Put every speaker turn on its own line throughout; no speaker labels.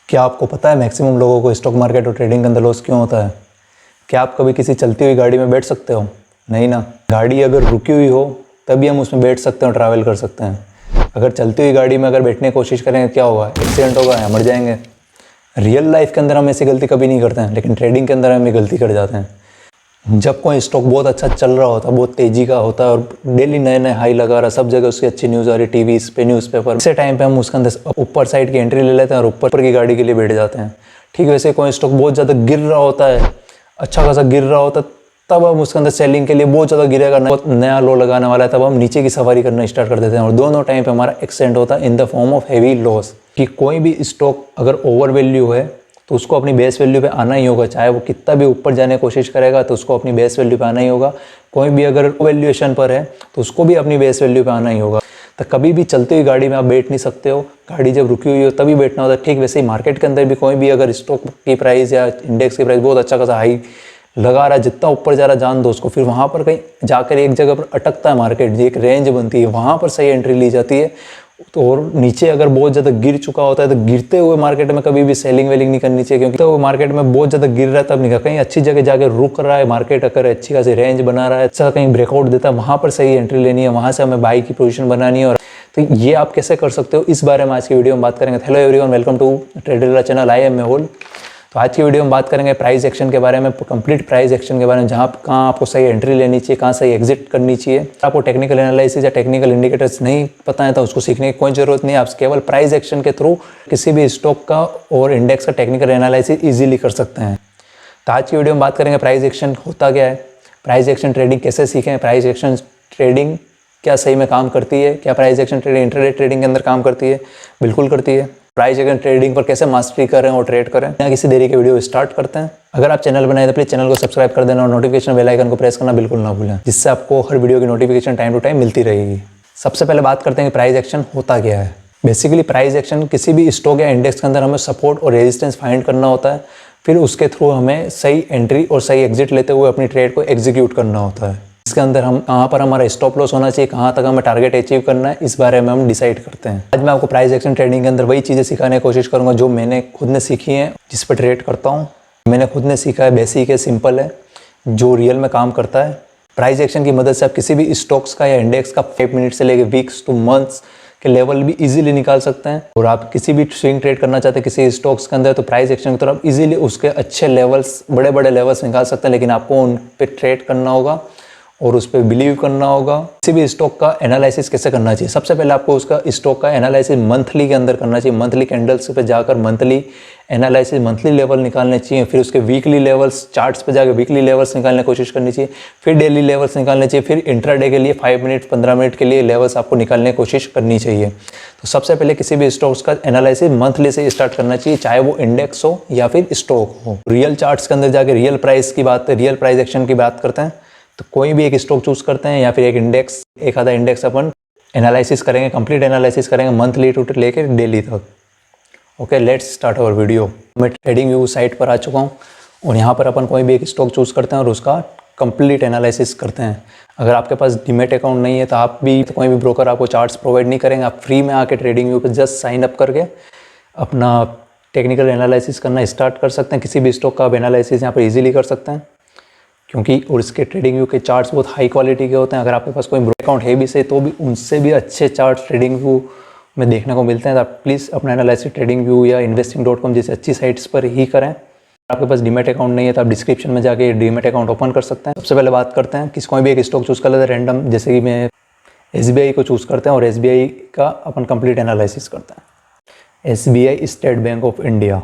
क्या आपको पता है मैक्सिमम लोगों को स्टॉक मार्केट और ट्रेडिंग के अंदर लॉस क्यों होता है? क्या आप कभी किसी चलती हुई गाड़ी में बैठ सकते हो? नहीं ना। गाड़ी अगर रुकी हुई हो तभी हम उसमें बैठ सकते हैं और ट्रैवल कर सकते हैं। अगर चलती हुई गाड़ी में अगर बैठने की कोशिश करेंगे क्या होगा? एक्सीडेंट होगा या मर जाएंगे। रियल लाइफ के अंदर हम ऐसी गलती कभी नहीं करते हैं, लेकिन ट्रेडिंग के अंदर हम ये गलती कर जाते हैं। जब कोई स्टॉक बहुत अच्छा चल रहा होता है, बहुत तेजी का होता है और डेली नए नए हाई लगा रहा है, सब जगह उसकी अच्छी न्यूज़ आ रही, टीवी पे, न्यूज़पेपर, इसे टाइम पे हम उसके अंदर ऊपर साइड की एंट्री ले लेते हैं और ऊपर की गाड़ी के लिए बैठ जाते हैं। ठीक वैसे कोई स्टॉक बहुत ज़्यादा गिर रहा होता है, अच्छा खासा गिर रहा होता है, तब हम उसके अंदर सेलिंग के लिए बहुत ज़्यादा गिरेगा, बहुत नया लो लगाने वाला है, तब हम नीचे की सवारी करना स्टार्ट कर देते हैं और दोनों टाइम पे हमारा एक्सीडेंट होता है in the form of heavy loss. कि कोई भी स्टॉक अगर ओवर वैल्यू है तो उसको अपनी बेस वैल्यू पे आना ही होगा, चाहे वो कितना भी ऊपर जाने की कोशिश करेगा तो उसको अपनी बेस वैल्यू पे आना ही होगा। कोई भी अगर वैल्यूएशन पर है तो उसको भी अपनी बेस वैल्यू पे आना ही होगा। तो कभी भी चलती हुई गाड़ी में आप बैठ नहीं सकते हो, गाड़ी जब रुकी हुई हो तभी बैठना होता है। ठीक वैसे ही मार्केट के अंदर भी कोई भी अगर स्टॉक की प्राइस या इंडेक्स की प्राइस बहुत अच्छा खासा हाई लगा रहा है, जितना ऊपर जा रहा जान दो उसको, फिर वहाँ पर कहीं जाकर एक जगह पर अटकता है मार्केट, एक रेंज बनती है, वहाँ पर सही एंट्री ली जाती है। तो और नीचे अगर बहुत ज़्यादा गिर चुका होता है तो गिरते हुए मार्केट में कभी भी सेलिंग वेलिंग नहीं करनी चाहिए, क्योंकि तो मार्केट में बहुत ज़्यादा गिर रहा है तब नहीं, कहीं अच्छी जगह जाकर रुक रहा है मार्केट, अगर अच्छी खासी रेंज बना रहा है, अच्छा कहीं ब्रेकआउट देता है, वहाँ पर सही एंट्री लेनी है, वहाँ से हमें बाई की पोजीशन बनानी है। और तो ये आप कैसे कर सकते हो, इस बारे में आज की वीडियो में बात करेंगे। Hello everyone, welcome to trader channel, I am Mehul. तो आज की वीडियो में बात करेंगे प्राइस एक्शन के बारे में, कंप्लीट प्राइस एक्शन के बारे में, जहाँ कहाँ आपको सही एंट्री लेनी चाहिए, कहाँ सही एग्जिट करनी चाहिए। आपको टेक्निकल एनालिसिस या टेक्निकल इंडिकेटर्स नहीं पता है तो उसको सीखने की कोई ज़रूरत नहीं है। आप केवल प्राइस एक्शन के थ्रू किसी भी स्टॉक का और इंडेक्स का टेक्निकल एनालिसिस ईजिली कर सकते हैं। तो आज की वीडियो में बात करेंगे प्राइस एक्शन होता क्या है, प्राइस एक्शन ट्रेडिंग कैसे सीखें, प्राइस एक्शन ट्रेडिंग क्या सही में काम करती है, क्या price action trading intraday trading के अंदर काम करती है? बिल्कुल करती है। प्राइस एक्शन ट्रेडिंग पर कैसे मास्टरी करें और ट्रेड करें, बिना किसी देरी के वीडियो स्टार्ट करते हैं। अगर आप चैनल बनाए तो प्लीज चैनल को सब्सक्राइब कर देना और नोटिफिकेशन बेल आइकन को प्रेस करना बिल्कुल ना भूलें, जिससे आपको हर वीडियो की नोटिफिकेशन टाइम टू टाइम मिलती रहेगी। सबसे पहले बात करते हैं कि प्राइस एक्शन होता क्या है। बेसिकली प्राइस एक्शन किसी भी स्टॉक या इंडेक्स के अंदर हमें सपोर्ट और रेजिस्टेंस फाइंड करना होता है, फिर उसके थ्रू हमें सही एंट्री और सही एग्जिट लेते हुए अपनी ट्रेड को एग्जीक्यूट करना होता है। इसके अंदर हम कहाँ पर हमारा स्टॉप लॉस होना चाहिए, कहाँ तक हमें टारगेट अचीव करना है, इस बारे में हम डिसाइड करते हैं। आज मैं आपको प्राइस एक्शन ट्रेडिंग के अंदर वही चीज़ें सिखाने की कोशिश करूँगा जो मैंने खुद ने सीखी हैं, जिस पर ट्रेड करता हूँ। मैंने खुद ने सीखा है, बेसिक है, सिंपल है, जो रियल में काम करता है। प्राइस एक्शन की मदद से आप किसी भी स्टॉक्स का या इंडेक्स का 5 मिनट से लेकर वीक्स टू मंथ्स के लेवल भी इजीली निकाल सकते हैं। और आप किसी भी स्विंग ट्रेड करना चाहते हैं किसी स्टॉक्स के अंदर, तो प्राइस एक्शन की तरफ इजीली उसके अच्छे लेवल्स, बड़े बड़े लेवल्स निकाल सकते हैं, लेकिन आपको उन पर ट्रेड करना होगा और उस पर बिलीव करना होगा। किसी भी स्टॉक का एनालिसिस कैसे करना चाहिए? सबसे पहले आपको उसका स्टॉक का एनालिसिस मंथली के अंदर करना चाहिए। मंथली कैंडल्स पे जाकर मंथली एनालिसिस, मंथली लेवल निकालने चाहिए, फिर उसके वीकली लेवल्स, चार्ट्स पे जाकर वीकली लेवल्स निकालने की कोशिश करनी चाहिए, फिर डेली लेवल्स निकालने चाहिए, फिर इंट्राडे के लिए 5 मिनट 15 मिनट के लिए लेवल्स आपको निकालने की कोशिश करनी चाहिए। तो सबसे पहले किसी भी स्टॉक्स का एनालिसिस मंथली से स्टार्ट करना चाहिए, चाहे वो इंडेक्स हो या फिर स्टॉक हो। रियल चार्ट्स के अंदर जाकर रियल प्राइस की बात, रियल प्राइस एक्शन की बात करते हैं, तो कोई भी एक स्टॉक चूज करते हैं या फिर एक इंडेक्स, एक आधा इंडेक्स अपन एनालिसिस करेंगे, कंप्लीट एनालिसिस करेंगे मंथली टू लेकर डेली तक। Okay, let's start our video. मैं ट्रेडिंग व्यू साइट पर आ चुका हूँ और यहाँ पर अपन कोई भी एक स्टॉक चूज करते हैं और उसका कंप्लीट एनालिसिस करते हैं। अगर आपके पास डीमैट अकाउंट नहीं है तो आप भी, तो कोई भी ब्रोकर आपको चार्ट्स प्रोवाइड नहीं करेंगे। आप फ्री में आके ट्रेडिंग व्यू पर जस्ट साइन अप करके अपना टेक्निकल एनालिसिस करना स्टार्ट कर सकते हैं। किसी भी स्टॉक का आप एनालिसिस यहाँ पर ईजिली कर सकते हैं, क्योंकि और इसके ट्रेडिंग व्यू के चार्ट्स बहुत हाई क्वालिटी के होते हैं। अगर आपके पास कोई अकाउंट है भी सही तो भी उनसे भी अच्छे चार्ट्स ट्रेडिंग व्यू में देखने को मिलते हैं। तो आप प्लीज़ अपना एनालिसिस ट्रेडिंग व्यू या investing.com जैसे अच्छी साइट्स पर ही करें। आपके पास डीमैट अकाउंट नहीं है तो आप डिस्क्रिप्शन में जाके डीमैट अकाउंट ओपन कर सकते हैं। सबसे पहले बात करते हैं किस कोई भी एक स्टॉक चूज़ कर लेते हैं रैंडम, जैसे कि मैं SBI को चूज़ करते हैं और SBI का अपन कंप्लीट एनालिसिस करते हैं। SBI state bank of India,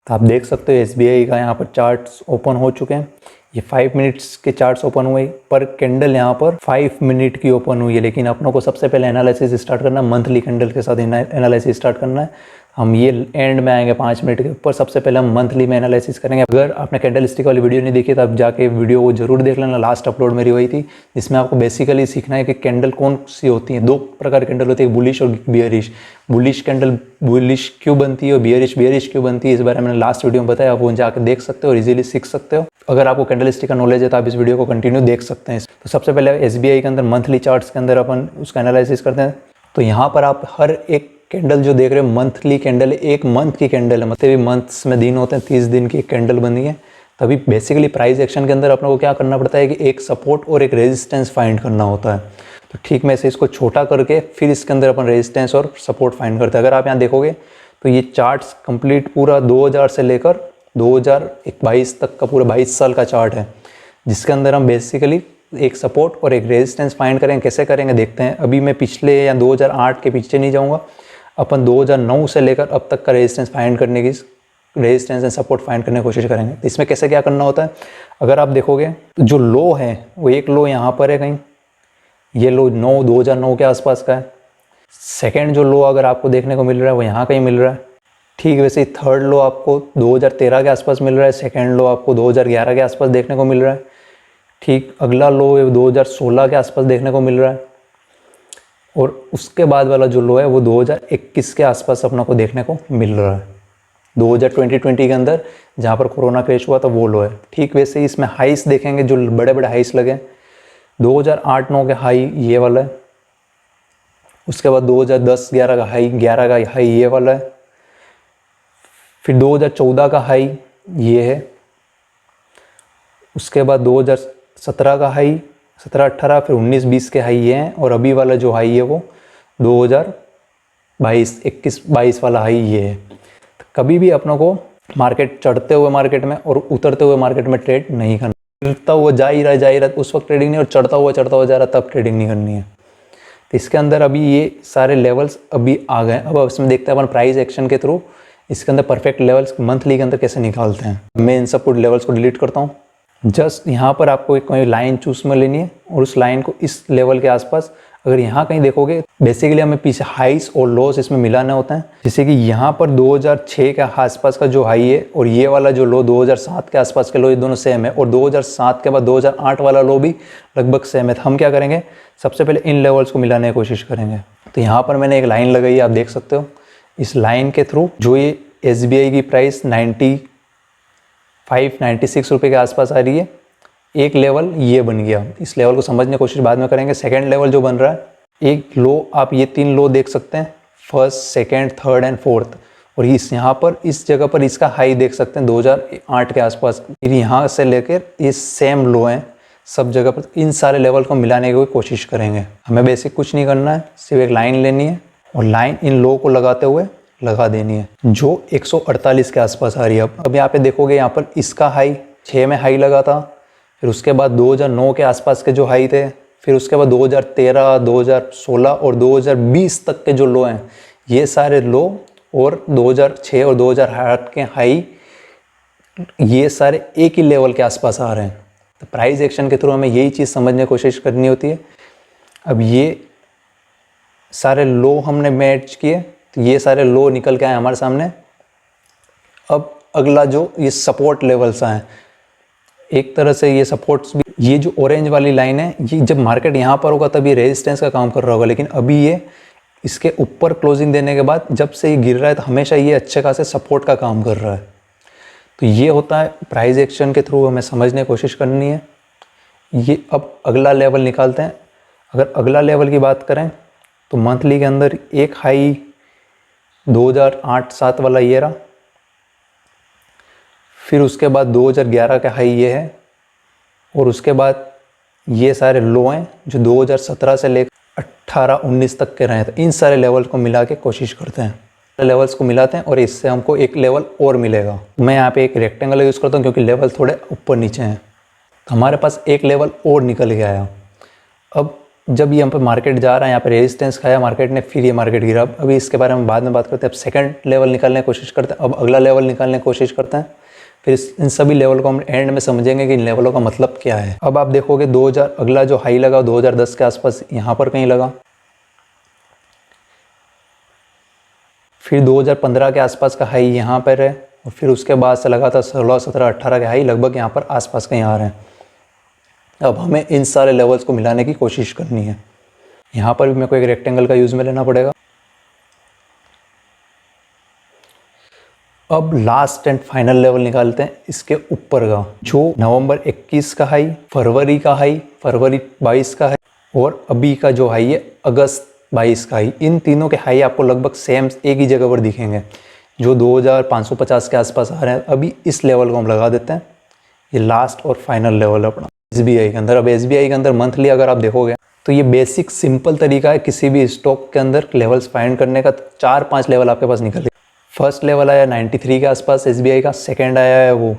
तो आप देख सकते हो SBI का यहाँ पर चार्ट्स ओपन हो चुके हैं। ये 5 मिनट्स के चार्ट्स ओपन हुए, पर कैंडल यहाँ पर 5 मिनट की ओपन हुई है, लेकिन अपनों को सबसे पहले एनालिसिस स्टार्ट करना है, मंथली कैंडल के साथ एनालिसिस स्टार्ट करना है। हम ये एंड में आएंगे 5 मिनट के ऊपर, सबसे पहले हम मंथली में एनालिसिस करेंगे। अगर आपने कैंडल स्टिक वाली वीडियो नहीं देखी तो आप जाके वीडियो वो जरूर देख लेना, लास्ट अपलोड मेरी वही थी, जिसमें आपको बेसिकली सीखना है कि कैंडल कौन सी होती है। 2 प्रकार की कैंडल होती है, बुलिश और बियरिश। बुलिश कैंडल बुलिश क्यों बनती है और बियरिश क्यों बनती है, इस बारे में मैंने लास्ट वीडियो में बताया, आप वो जाकर देख सकते हो और इजीली सीख सकते हो। अगर आपको कैंडल स्टिक का नॉलेज है तो आप इस वीडियो को कंटिन्यू देख सकते हैं। तो सबसे पहले SBI के अंदर मंथली चार्ट्स के अंदर अपन उसका एनालिसिस करते हैं। तो यहाँ पर आप हर एक कैंडल जो देख रहे हो मंथली कैंडल है, एक मंथ की कैंडल है, मतलब मंथ्स में दिन होते हैं, 30 दिन की कैंडल बनी है। तभी बेसिकली प्राइस एक्शन के अंदर अपने को क्या करना पड़ता है कि एक सपोर्ट और एक रेजिस्टेंस फाइंड करना होता है। तो ठीक मैं से इसको छोटा करके फिर इसके अंदर अपन रेजिस्टेंस और सपोर्ट फाइंड करते हैं। अगर आप यहाँ देखोगे तो ये चार्ट्स कंप्लीट पूरा 2000 से लेकर 2022 तक का पूरा 22 साल का चार्ट है, जिसके अंदर हम बेसिकली एक सपोर्ट और एक रेजिस्टेंस फाइंड करेंगे। कैसे करेंगे देखते हैं। अभी मैं पिछले या 2008 के पीछे नहीं जाऊंगा, अपन 2009 से लेकर अब तक का रेजिस्टेंस फाइंड करने की, रेजिस्टेंस एंड सपोर्ट फाइंड करने की कोशिश करेंगे। तो इसमें कैसे क्या करना होता है, अगर आप देखोगे तो जो लो है वो एक लो यहाँ पर है कहीं, ये लो 2009 के आसपास का है। सेकेंड जो लो अगर आपको देखने को मिल रहा है वो यहाँ कहीं मिल रहा है। ठीक वैसे ही थर्ड लो आपको 2013 के आसपास मिल रहा है, सेकेंड लो आपको 2011 के आसपास देखने को मिल रहा है। ठीक अगला लो 2016 के आसपास देखने को मिल रहा है, और उसके बाद वाला जो लो है वो 2021 के आसपास अपना को देखने को मिल रहा है। 2020 के अंदर जहाँ पर कोरोना क्रैश हुआ था वो लो है। ठीक वैसे ही इसमें हाइस देखेंगे, जो बड़े बड़े हाइस लगे 2008-9 के हाई ये वाला है, उसके बाद 2010-11 का हाई, 11 का हाई ये वाला है, फिर 2014 का हाई ये है, उसके बाद 2017 का हाई 17-18, फिर 19-20 के हाई ये हैं, और अभी वाला जो हाई है वो 2022 वाला हाई ये है। तो कभी भी अपनों को मार्केट चढ़ते हुए मार्केट में और उतरते हुए मार्केट में ट्रेड नहीं करना। गिरता हुआ जा ही रहा है उस वक्त ट्रेडिंग नहीं, और चढ़ता हुआ जा रहा तब ट्रेडिंग नहीं करनी है। तो इसके अंदर अभी ये सारे लेवल्स अभी आ गए। अब इसमें देखते हैं अपन प्राइस एक्शन के थ्रू इसके अंदर परफेक्ट लेवल्स मंथली के अंदर कैसे निकालते हैं। मैं इन सब कुछ लेवल्स को डिलीट करता हूँ। जस्ट यहाँ पर आपको एक कोई लाइन चूज में लेनी है, और उस लाइन को इस लेवल के आसपास अगर यहाँ कहीं देखोगे, बेसिकली हमें पीछे हाइस और लोस इसमें मिलाना होता है। जैसे कि यहाँ पर 2006 के आसपास का जो हाई है और ये वाला जो लो 2007 के आसपास के लो, ये दोनों सेम है, और 2007 के बाद 2008 वाला लो भी लगभग सेम है। तो हम क्या करेंगे, सबसे पहले इन लेवल्स को मिलाने की कोशिश करेंगे। तो यहाँ पर मैंने एक लाइन लगाई है, आप देख सकते हो। इस लाइन के थ्रू जो ये SBI की प्राइस 95-96 रुपये के आसपास आ रही है, एक लेवल ये बन गया। इस लेवल को समझने की कोशिश बाद में करेंगे। सेकंड लेवल जो बन रहा है, एक लो, आप ये 3 लो देख सकते हैं, first, second, third and fourth, और इस यहाँ पर इस जगह पर इसका हाई देख सकते हैं 2008 के आसपास। फिर यहाँ से लेकर ये सेम लो हैं सब जगह पर। इन सारे लेवल को मिलाने की कोशिश करेंगे। हमें बेसिक कुछ नहीं करना है, सिर्फ एक लाइन लेनी है और लाइन इन लो को लगाते हुए लगा देनी है, जो 148 के आसपास आ रही है। अब यहाँ पे देखोगे, यहाँ पर इसका हाई 6 में हाई लगा था, फिर उसके बाद 2009 के आसपास के जो हाई थे, फिर उसके बाद 2013, 2016 और 2020 तक के जो लो हैं, ये सारे लो, और 2006 और 2008 के हाई, ये सारे एक ही लेवल के आसपास आ रहे हैं। तो प्राइस एक्शन के थ्रू हमें यही चीज़ समझने की कोशिश करनी होती है। अब ये सारे लो हमने मैच किए, तो ये सारे लो निकल के आए हमारे सामने। अब अगला जो ये सपोर्ट लेवल्स आए, एक तरह से ये सपोर्ट्स भी, ये जो ऑरेंज वाली लाइन है, ये जब मार्केट यहाँ पर होगा तब ये रेजिस्टेंस का काम कर रहा होगा, लेकिन अभी ये इसके ऊपर क्लोजिंग देने के बाद जब से ये गिर रहा है तो हमेशा ये अच्छे खासे सपोर्ट का काम कर रहा है। तो ये होता है प्राइस एक्शन के थ्रू हमें समझने की कोशिश करनी है। ये अब अगला लेवल निकालते हैं। अगर अगला लेवल की बात करें तो मंथली के अंदर एक हाई 2008-07 वाला ये रहा, फिर उसके बाद 2011 का हाई ये है, और उसके बाद ये सारे लो हैं जो 2017 से लेकर 18-19 तक के रहे हैं। तो इन सारे लेवल को मिला के कोशिश करते हैं, लेवल्स को मिलाते हैं, और इससे हमको एक लेवल और मिलेगा। मैं यहाँ पे एक रेक्टेंगल यूज़ करता हूँ क्योंकि लेवल थोड़े ऊपर नीचे हैं। तो हमारे पास एक लेवल और निकल के आया। अब जब ये हम पे मार्केट जा रहा है, यहाँ पे रेजिस्टेंस खाया मार्केट ने, फिर ये मार्केट गिरा। अभी इसके बारे में बाद में बात करते हैं। अब सेकंड लेवल निकालने की कोशिश करते हैं, अब अगला लेवल निकालने की कोशिश करते हैं, फिर इन सभी लेवल को हम एंड में समझेंगे कि इन लेवलों का मतलब क्या है। अब आप देखोगे 2000 अगला जो हाई लगा 2010 के आसपास यहाँ पर कहीं लगा, फिर 2015 के आसपास का हाई यहाँ पर है, और फिर उसके बाद से लगा था 16, 17, 18 के हाई लगभग यहाँ पर आसपास कहीं आ रहे हैं। अब हमें इन सारे लेवल्स को मिलाने की कोशिश करनी है। यहाँ पर भी मेरे को एक रेक्टेंगल का यूज़ में लेना पड़ेगा। अब लास्ट एंड फाइनल लेवल निकालते हैं इसके ऊपर का, जो नवंबर 21 का हाई, फरवरी का हाई, फरवरी 22 का हाई, और अभी का जो हाई है अगस्त 22 का हाई, इन तीनों के हाई आपको लगभग सेम एक ही जगह पर दिखेंगे जो 2550 के आसपास आ रहे हैं। अभी इस लेवल को हम लगा देते हैं, ये लास्ट और फाइनल लेवल है अपना SBI के अंदर। अब SBI के अंदर मंथली अगर आप देखोगे तो ये बेसिक सिंपल तरीका है किसी भी स्टॉक के अंदर लेवल्स फाइंड करने का। 4-5 लेवल आपके पास निकल गए। फर्स्ट लेवल आया 93 के आसपास SBI का, सेकेंड आया है वो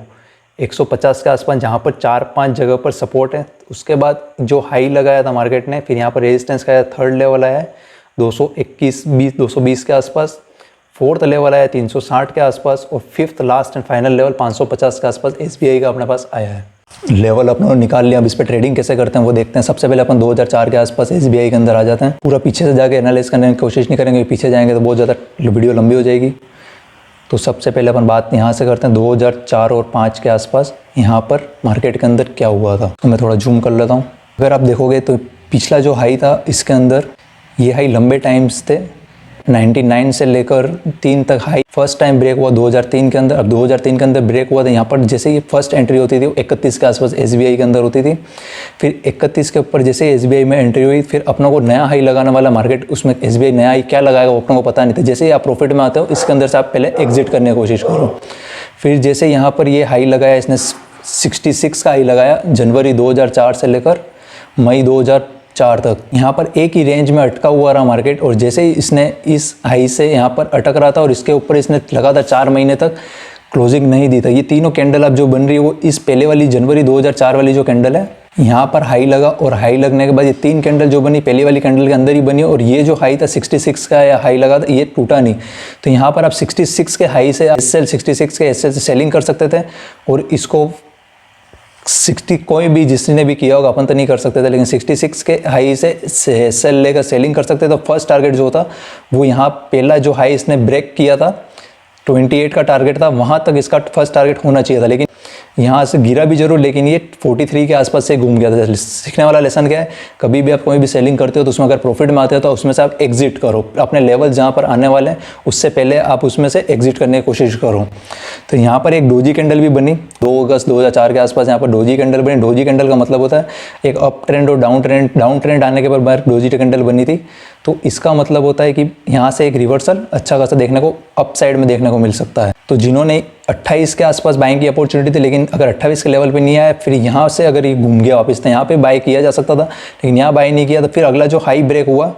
150 के आसपास जहाँ पर 4-5 जगह पर सपोर्ट है। उसके बाद जो हाई लगाया था मार्केट ने, फिर यहाँ पर रेजिस्टेंस का थर्ड लेवल आया है 220 के आसपास, फोर्थ लेवल आया 360 के आसपास, और fifth last and final level 550 के आसपास SBI का अपने पास आया है। लेवल अपने निकाल लिया। अब इस पर ट्रेडिंग कैसे करते हैं वो देखते हैं। सबसे पहले अपन 2004 के आसपास SBI के अंदर आ जाते हैं। पूरा पीछे से जाके एनालाइज करने की कोशिश नहीं करेंगे, पीछे जाएंगे तो बहुत ज़्यादा वीडियो लंबी हो जाएगी। तो सबसे पहले अपन बात यहाँ से करते हैं 2004 और 5 के आसपास यहाँ पर मार्केट के अंदर क्या हुआ था। तो मैं थोड़ा जूम कर लेता हूँ। अगर आप देखोगे तो पिछला जो हाई था इसके अंदर, ये हाई लंबे टाइम्स थे, 99 से लेकर 3 तक हाई फर्स्ट टाइम ब्रेक हुआ 2003 के अंदर। अब 2003 के अंदर ब्रेक हुआ था, यहाँ पर जैसे ही फर्स्ट एंट्री होती थी वो 31 के आसपास SBI के अंदर होती थी। फिर 31 के ऊपर जैसे SBI में एंट्री हुई, फिर अपनों को नया हाई लगाने वाला मार्केट, उसमें SBI नया हाई क्या लगाएगा वो अपनों को पता नहीं था। जैसे ही आप प्रॉफिट में आते हो इसके अंदर से आप पहले एग्जिट करने की कोशिश करो। फिर जैसे यहाँ पर ये हाई लगाया, इसने 66 का हाई लगाया जनवरी 2004 से लेकर मई 2004 तक। यहाँ पर एक ही रेंज में अटका हुआ रहा मार्केट, और जैसे ही इसने इस हाई से यहाँ पर अटक रहा था और इसके ऊपर इसने लगातार 4 महीने तक क्लोजिंग नहीं दी था। ये तीनों कैंडल अब जो बन रही है वो इस पहले वाली जनवरी 2004 वाली जो कैंडल है, यहाँ पर हाई लगा, और हाई लगने के बाद ये 3 कैंडल जो बनी पहली वाली कैंडल के अंदर ही बनी, और ये जो हाई था 66 का या हाई लगा था ये टूटा नहीं। तो यहाँ पर आप 66 के हाई से SL66 के SL से सेलिंग कर सकते थे, और इसको 60 कोई भी जिसने भी किया होगा, अपन तो नहीं कर सकते थे, लेकिन 66 के हाई से सेल लेकर सेलिंग कर सकते थे। तो फर्स्ट टारगेट जो था वो यहाँ पहला जो हाई इसने ब्रेक किया था 28 का टारगेट था, वहाँ तक इसका फर्स्ट टारगेट होना चाहिए था, लेकिन यहाँ से गिरा भी जरूर, लेकिन ये 43 के आसपास से घूम गया था। सीखने वाला लेसन क्या है, कभी भी आप कोई भी सेलिंग करते हो तो उसमें अगर प्रॉफिट में आते हो तो उसमें से आप एग्जिट करो। अपने लेवल जहाँ पर आने वाले हैं उससे पहले आप उसमें से एग्जिट करने की कोशिश करो। तो यहाँ पर एक डोजी कैंडल भी बनी 2 अगस्त 2004 के आसपास, यहाँ पर डोजी कैंडल बनी। डोजी कैंडल का मतलब होता है एक अप ट्रेंड और डाउन ट्रेंड आने के बाद डोजी कैंडल बनी थी। तो इसका मतलब होता है कि यहाँ से एक रिवर्सल अच्छा खासा देखने को अप साइड में देखने को मिल सकता है। तो जिन्होंने 28 के आसपास बाइंग की अपॉर्चुनिटी थी, लेकिन अगर 28 के लेवल पे नहीं आया, फिर यहाँ से अगर ये घूम गया वापस तो यहाँ पे बाय किया जा सकता था, लेकिन यहाँ बाय नहीं किया। तो फिर अगला जो हाई ब्रेक हुआ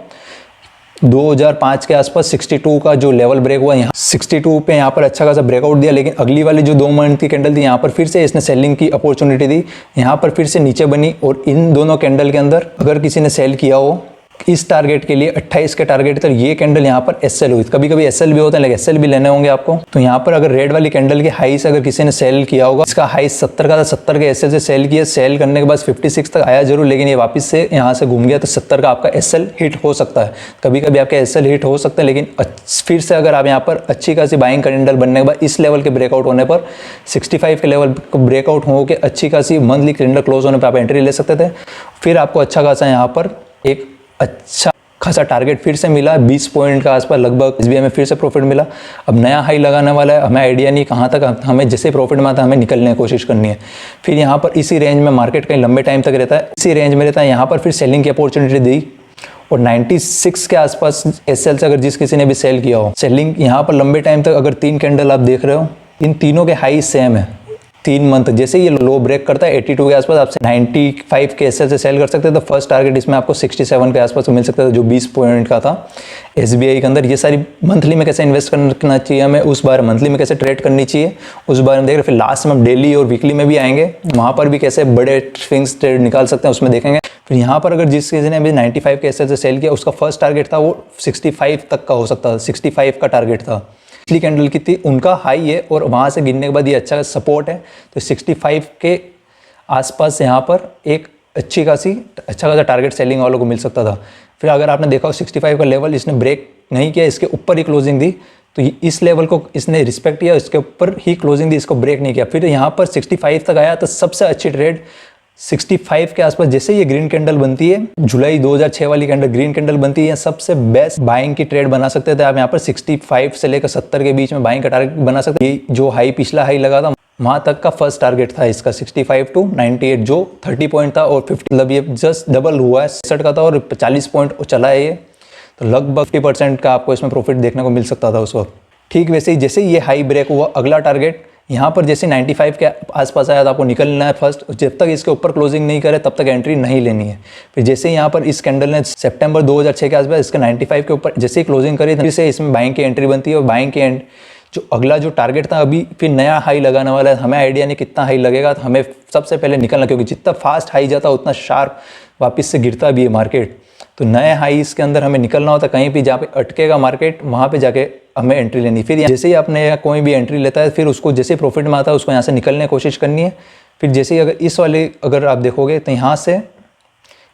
2005 के आसपास 62 का जो लेवल ब्रेक हुआ, यहाँ 62 पे यहाँ पर अच्छा खासा ब्रेकआउट दिया, लेकिन अगली वाली जो 2 मंथ की कैंडल थी यहाँ पर फिर से इसने सेलिंग की अपॉर्चुनिटी दी, यहाँ पर फिर से नीचे बनी। और इन दोनों कैंडल के अंदर अगर किसी ने सेल किया हो इस टारगेट के लिए 28 के टारगेट, तो ये कैंडल यहाँ पर SL हुई। कभी कभी SL भी होता है, लेकिन SL भी लेने होंगे आपको। तो यहाँ पर अगर रेड वाली कैंडल के हाई से अगर किसी ने सेल किया होगा, इसका हाई 70 का था, 70 के SL से सेल किया, सेल करने के बाद 56 तक आया जरूर, लेकिन ये वापस से यहाँ से घूम गया, तो 70 का आपका SL हिट हो सकता है। कभी कभी आपका SL हिट हो सकता है, लेकिन फिर से अगर आप यहाँ पर अच्छी खासी बाइंग कैंडल बनने के बाद इस लेवल के ब्रेकआउट होने पर 65 के लेवल को ब्रेकआउट हो के अच्छी खासी मंथली कैंडल क्लोज होने पर आप एंट्री ले सकते थे। फिर आपको अच्छा खासा यहाँ पर एक अच्छा खासा टारगेट फिर से मिला 20 पॉइंट का आसपास लगभग। SBI में फिर से प्रॉफिट मिला। अब नया हाई लगाने वाला है, हमें आइडिया नहीं कहाँ तक, हमें जैसे प्रॉफिट में आता है हमें निकलने की कोशिश करनी है। फिर यहाँ पर इसी रेंज में मार्केट कहीं लंबे टाइम तक रहता है, इसी रेंज में रहता है। यहाँ पर फिर सेलिंग की अपॉर्चुनिटी दी, और 96 के आसपास SL से अगर जिस किसी ने भी सेल किया हो, सेलिंग यहाँ पर लंबे टाइम तक अगर 3 कैंडल आप देख रहे हो, इन तीनों के हाई सेम है 3 मंथ। जैसे ये लो ब्रेक करता है 82 के आसपास, आपसे 95 के SL से सेल कर सकते हैं। तो फर्स्ट टारगेट इसमें आपको 67 के आसपास मिल सकता था, जो 20 पॉइंट का था SBI के अंदर। ये सारी मंथली में कैसे इन्वेस्ट करना चाहिए हमें, उस बार मंथली में कैसे ट्रेड करनी चाहिए उस बारे में देख रहे। फिर लास्ट में हम डेली और वीकली में भी आएंगे, वहाँ पर भी कैसे बड़े स्विंग्स ट्रेड निकाल सकते हैं उसमें देखेंगे। फिर यहाँ पर अगर जिस किसी ने भी 95 के SL से सेल किया, उसका फर्स्ट टारगेट था वो 65 तक का हो सकता था, 65 का टारगेट था। पिछली कैंडल की थी उनका हाई है, और वहाँ से गिरने के बाद ये अच्छा सपोर्ट है। तो 65 के आसपास यहाँ पर एक अच्छा खासा टारगेट सेलिंग वालों को मिल सकता था। फिर अगर आपने देखा 65 का लेवल इसने ब्रेक नहीं किया, इसके ऊपर ही क्लोजिंग दी, तो इस लेवल को इसने रिस्पेक्ट किया, इसके ऊपर ही क्लोजिंग दी, इसको ब्रेक नहीं किया। फिर यहाँ पर 65 तक आया, तो सबसे अच्छी ट्रेड 65 के आसपास जैसे ये ग्रीन कैंडल बनती है, जुलाई 2006 वाली कैंडल ग्रीन कैंडल बनती है, सबसे बेस्ट बाइंग की ट्रेड बना सकते थे आप। यहाँ पर 65 से लेकर 70 के बीच में बाइंग का टारगेट बना सकते। ये जो हाई पिछला हाई लगा था वहाँ तक का फर्स्ट टारगेट था इसका 65 टू 98, जो 30 पॉइंट था, और 50 मतलब ये जस्ट डबल हुआ है 60 का था, और 40 पॉइंट चला है ये। तो लगभग 50% का आपको इसमें प्रॉफिट देखने को मिल सकता था उस वक्त। ठीक वैसे ही जैसे ये हाई ब्रेक हुआ, अगला टारगेट यहाँ पर जैसे 95 के आसपास आया तो आपको निकलना है फर्स्ट। जब तक इसके ऊपर क्लोजिंग नहीं करे तब तक एंट्री नहीं लेनी है। फिर जैसे यहाँ पर इस कैंडल ने सितंबर 2006 के आसपास इसका 95 के ऊपर जैसे ही क्लोजिंग करी फिर से इसमें बाइंग की एंट्री बनती है। और बाइंग की जो अगला जो टारगेट था अभी फिर नया हाई लगाने वाला है। हमें आइडिया नहीं कितना हाई लगेगा, तो हमें सबसे पहले निकलना, क्योंकि जितना फास्ट हाई जाता उतना शार्प वापस से गिरता भी है मार्केट। तो नए हाई इसके अंदर हमें निकलना होता, कहीं भी जहाँ पे अटकेगा मार्केट वहाँ पे जाके हमें एंट्री लेनी। फिर जैसे ही आपने कोई भी एंट्री लेता है फिर उसको जैसे प्रॉफिट में आता है उसको यहाँ से निकलने की कोशिश करनी है। फिर जैसे ही अगर आप देखोगे तो यहाँ से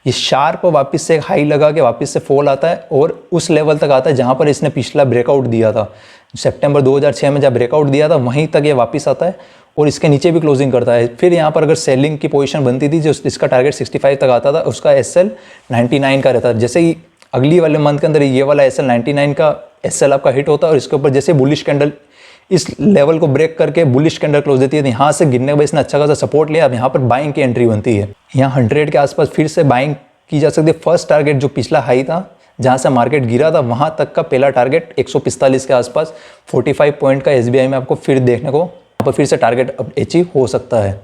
ये शार्प वापस से हाई लगा के वापस से फॉल आता है और उस लेवल तक आता है जहाँ पर इसने पिछला ब्रेकआउट दिया था। सितंबर 2006 में जब ब्रेकआउट दिया था वहीं तक ये वापस आता है और इसके नीचे भी क्लोजिंग करता है। फिर यहाँ पर अगर सेलिंग की पोजीशन बनती थी, जो इसका टारगेट 65 तक आता था, उसका SL 99 का रहता था। जैसे ही अगली वाले मंथ के अंदर ये वाला SL 99 का SL आपका हिट होता है और इसके ऊपर जैसे बुलिश कैंडल इस लेवल को ब्रेक करके बुलिश कैंडल क्लोज देती है, तो यहाँ से गिरने के बाद इसने अच्छा खासा सपोर्ट लिया। अब यहाँ पर बाइंग की एंट्री बनती है। यहाँ 100 के आसपास फिर से बाइंग की जा सकती है। फर्स्ट टारगेट जो पिछला हाई था जहाँ से मार्केट गिरा था वहाँ तक का पहला टारगेट 145 के आसपास 45 पॉइंट का SBI में आपको फिर देखने को यहाँ पर फिर से टारगेट अचीव हो सकता है।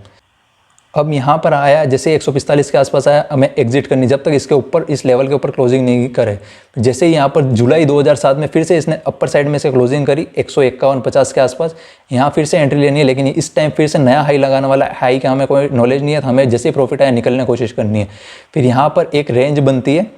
अब यहाँ पर आया जैसे 145 के आसपास आया, हमें एग्जिट करनी जब तक इसके ऊपर इस लेवल के ऊपर क्लोजिंग नहीं करे। जैसे ही यहाँ पर जुलाई 2007 में फिर से इसने अपर साइड में से क्लोजिंग करी 151-50 के आसपास, यहाँ फिर से एंट्री लेनी है। लेकिन इस टाइम फिर से नया हाई लगाने वाला हाई का हमें कोई नॉलेज नहीं है, तो हमें जैसे ही प्रॉफिट आया निकलने की कोशिश करनी है। फिर यहाँ पर एक रेंज बनती है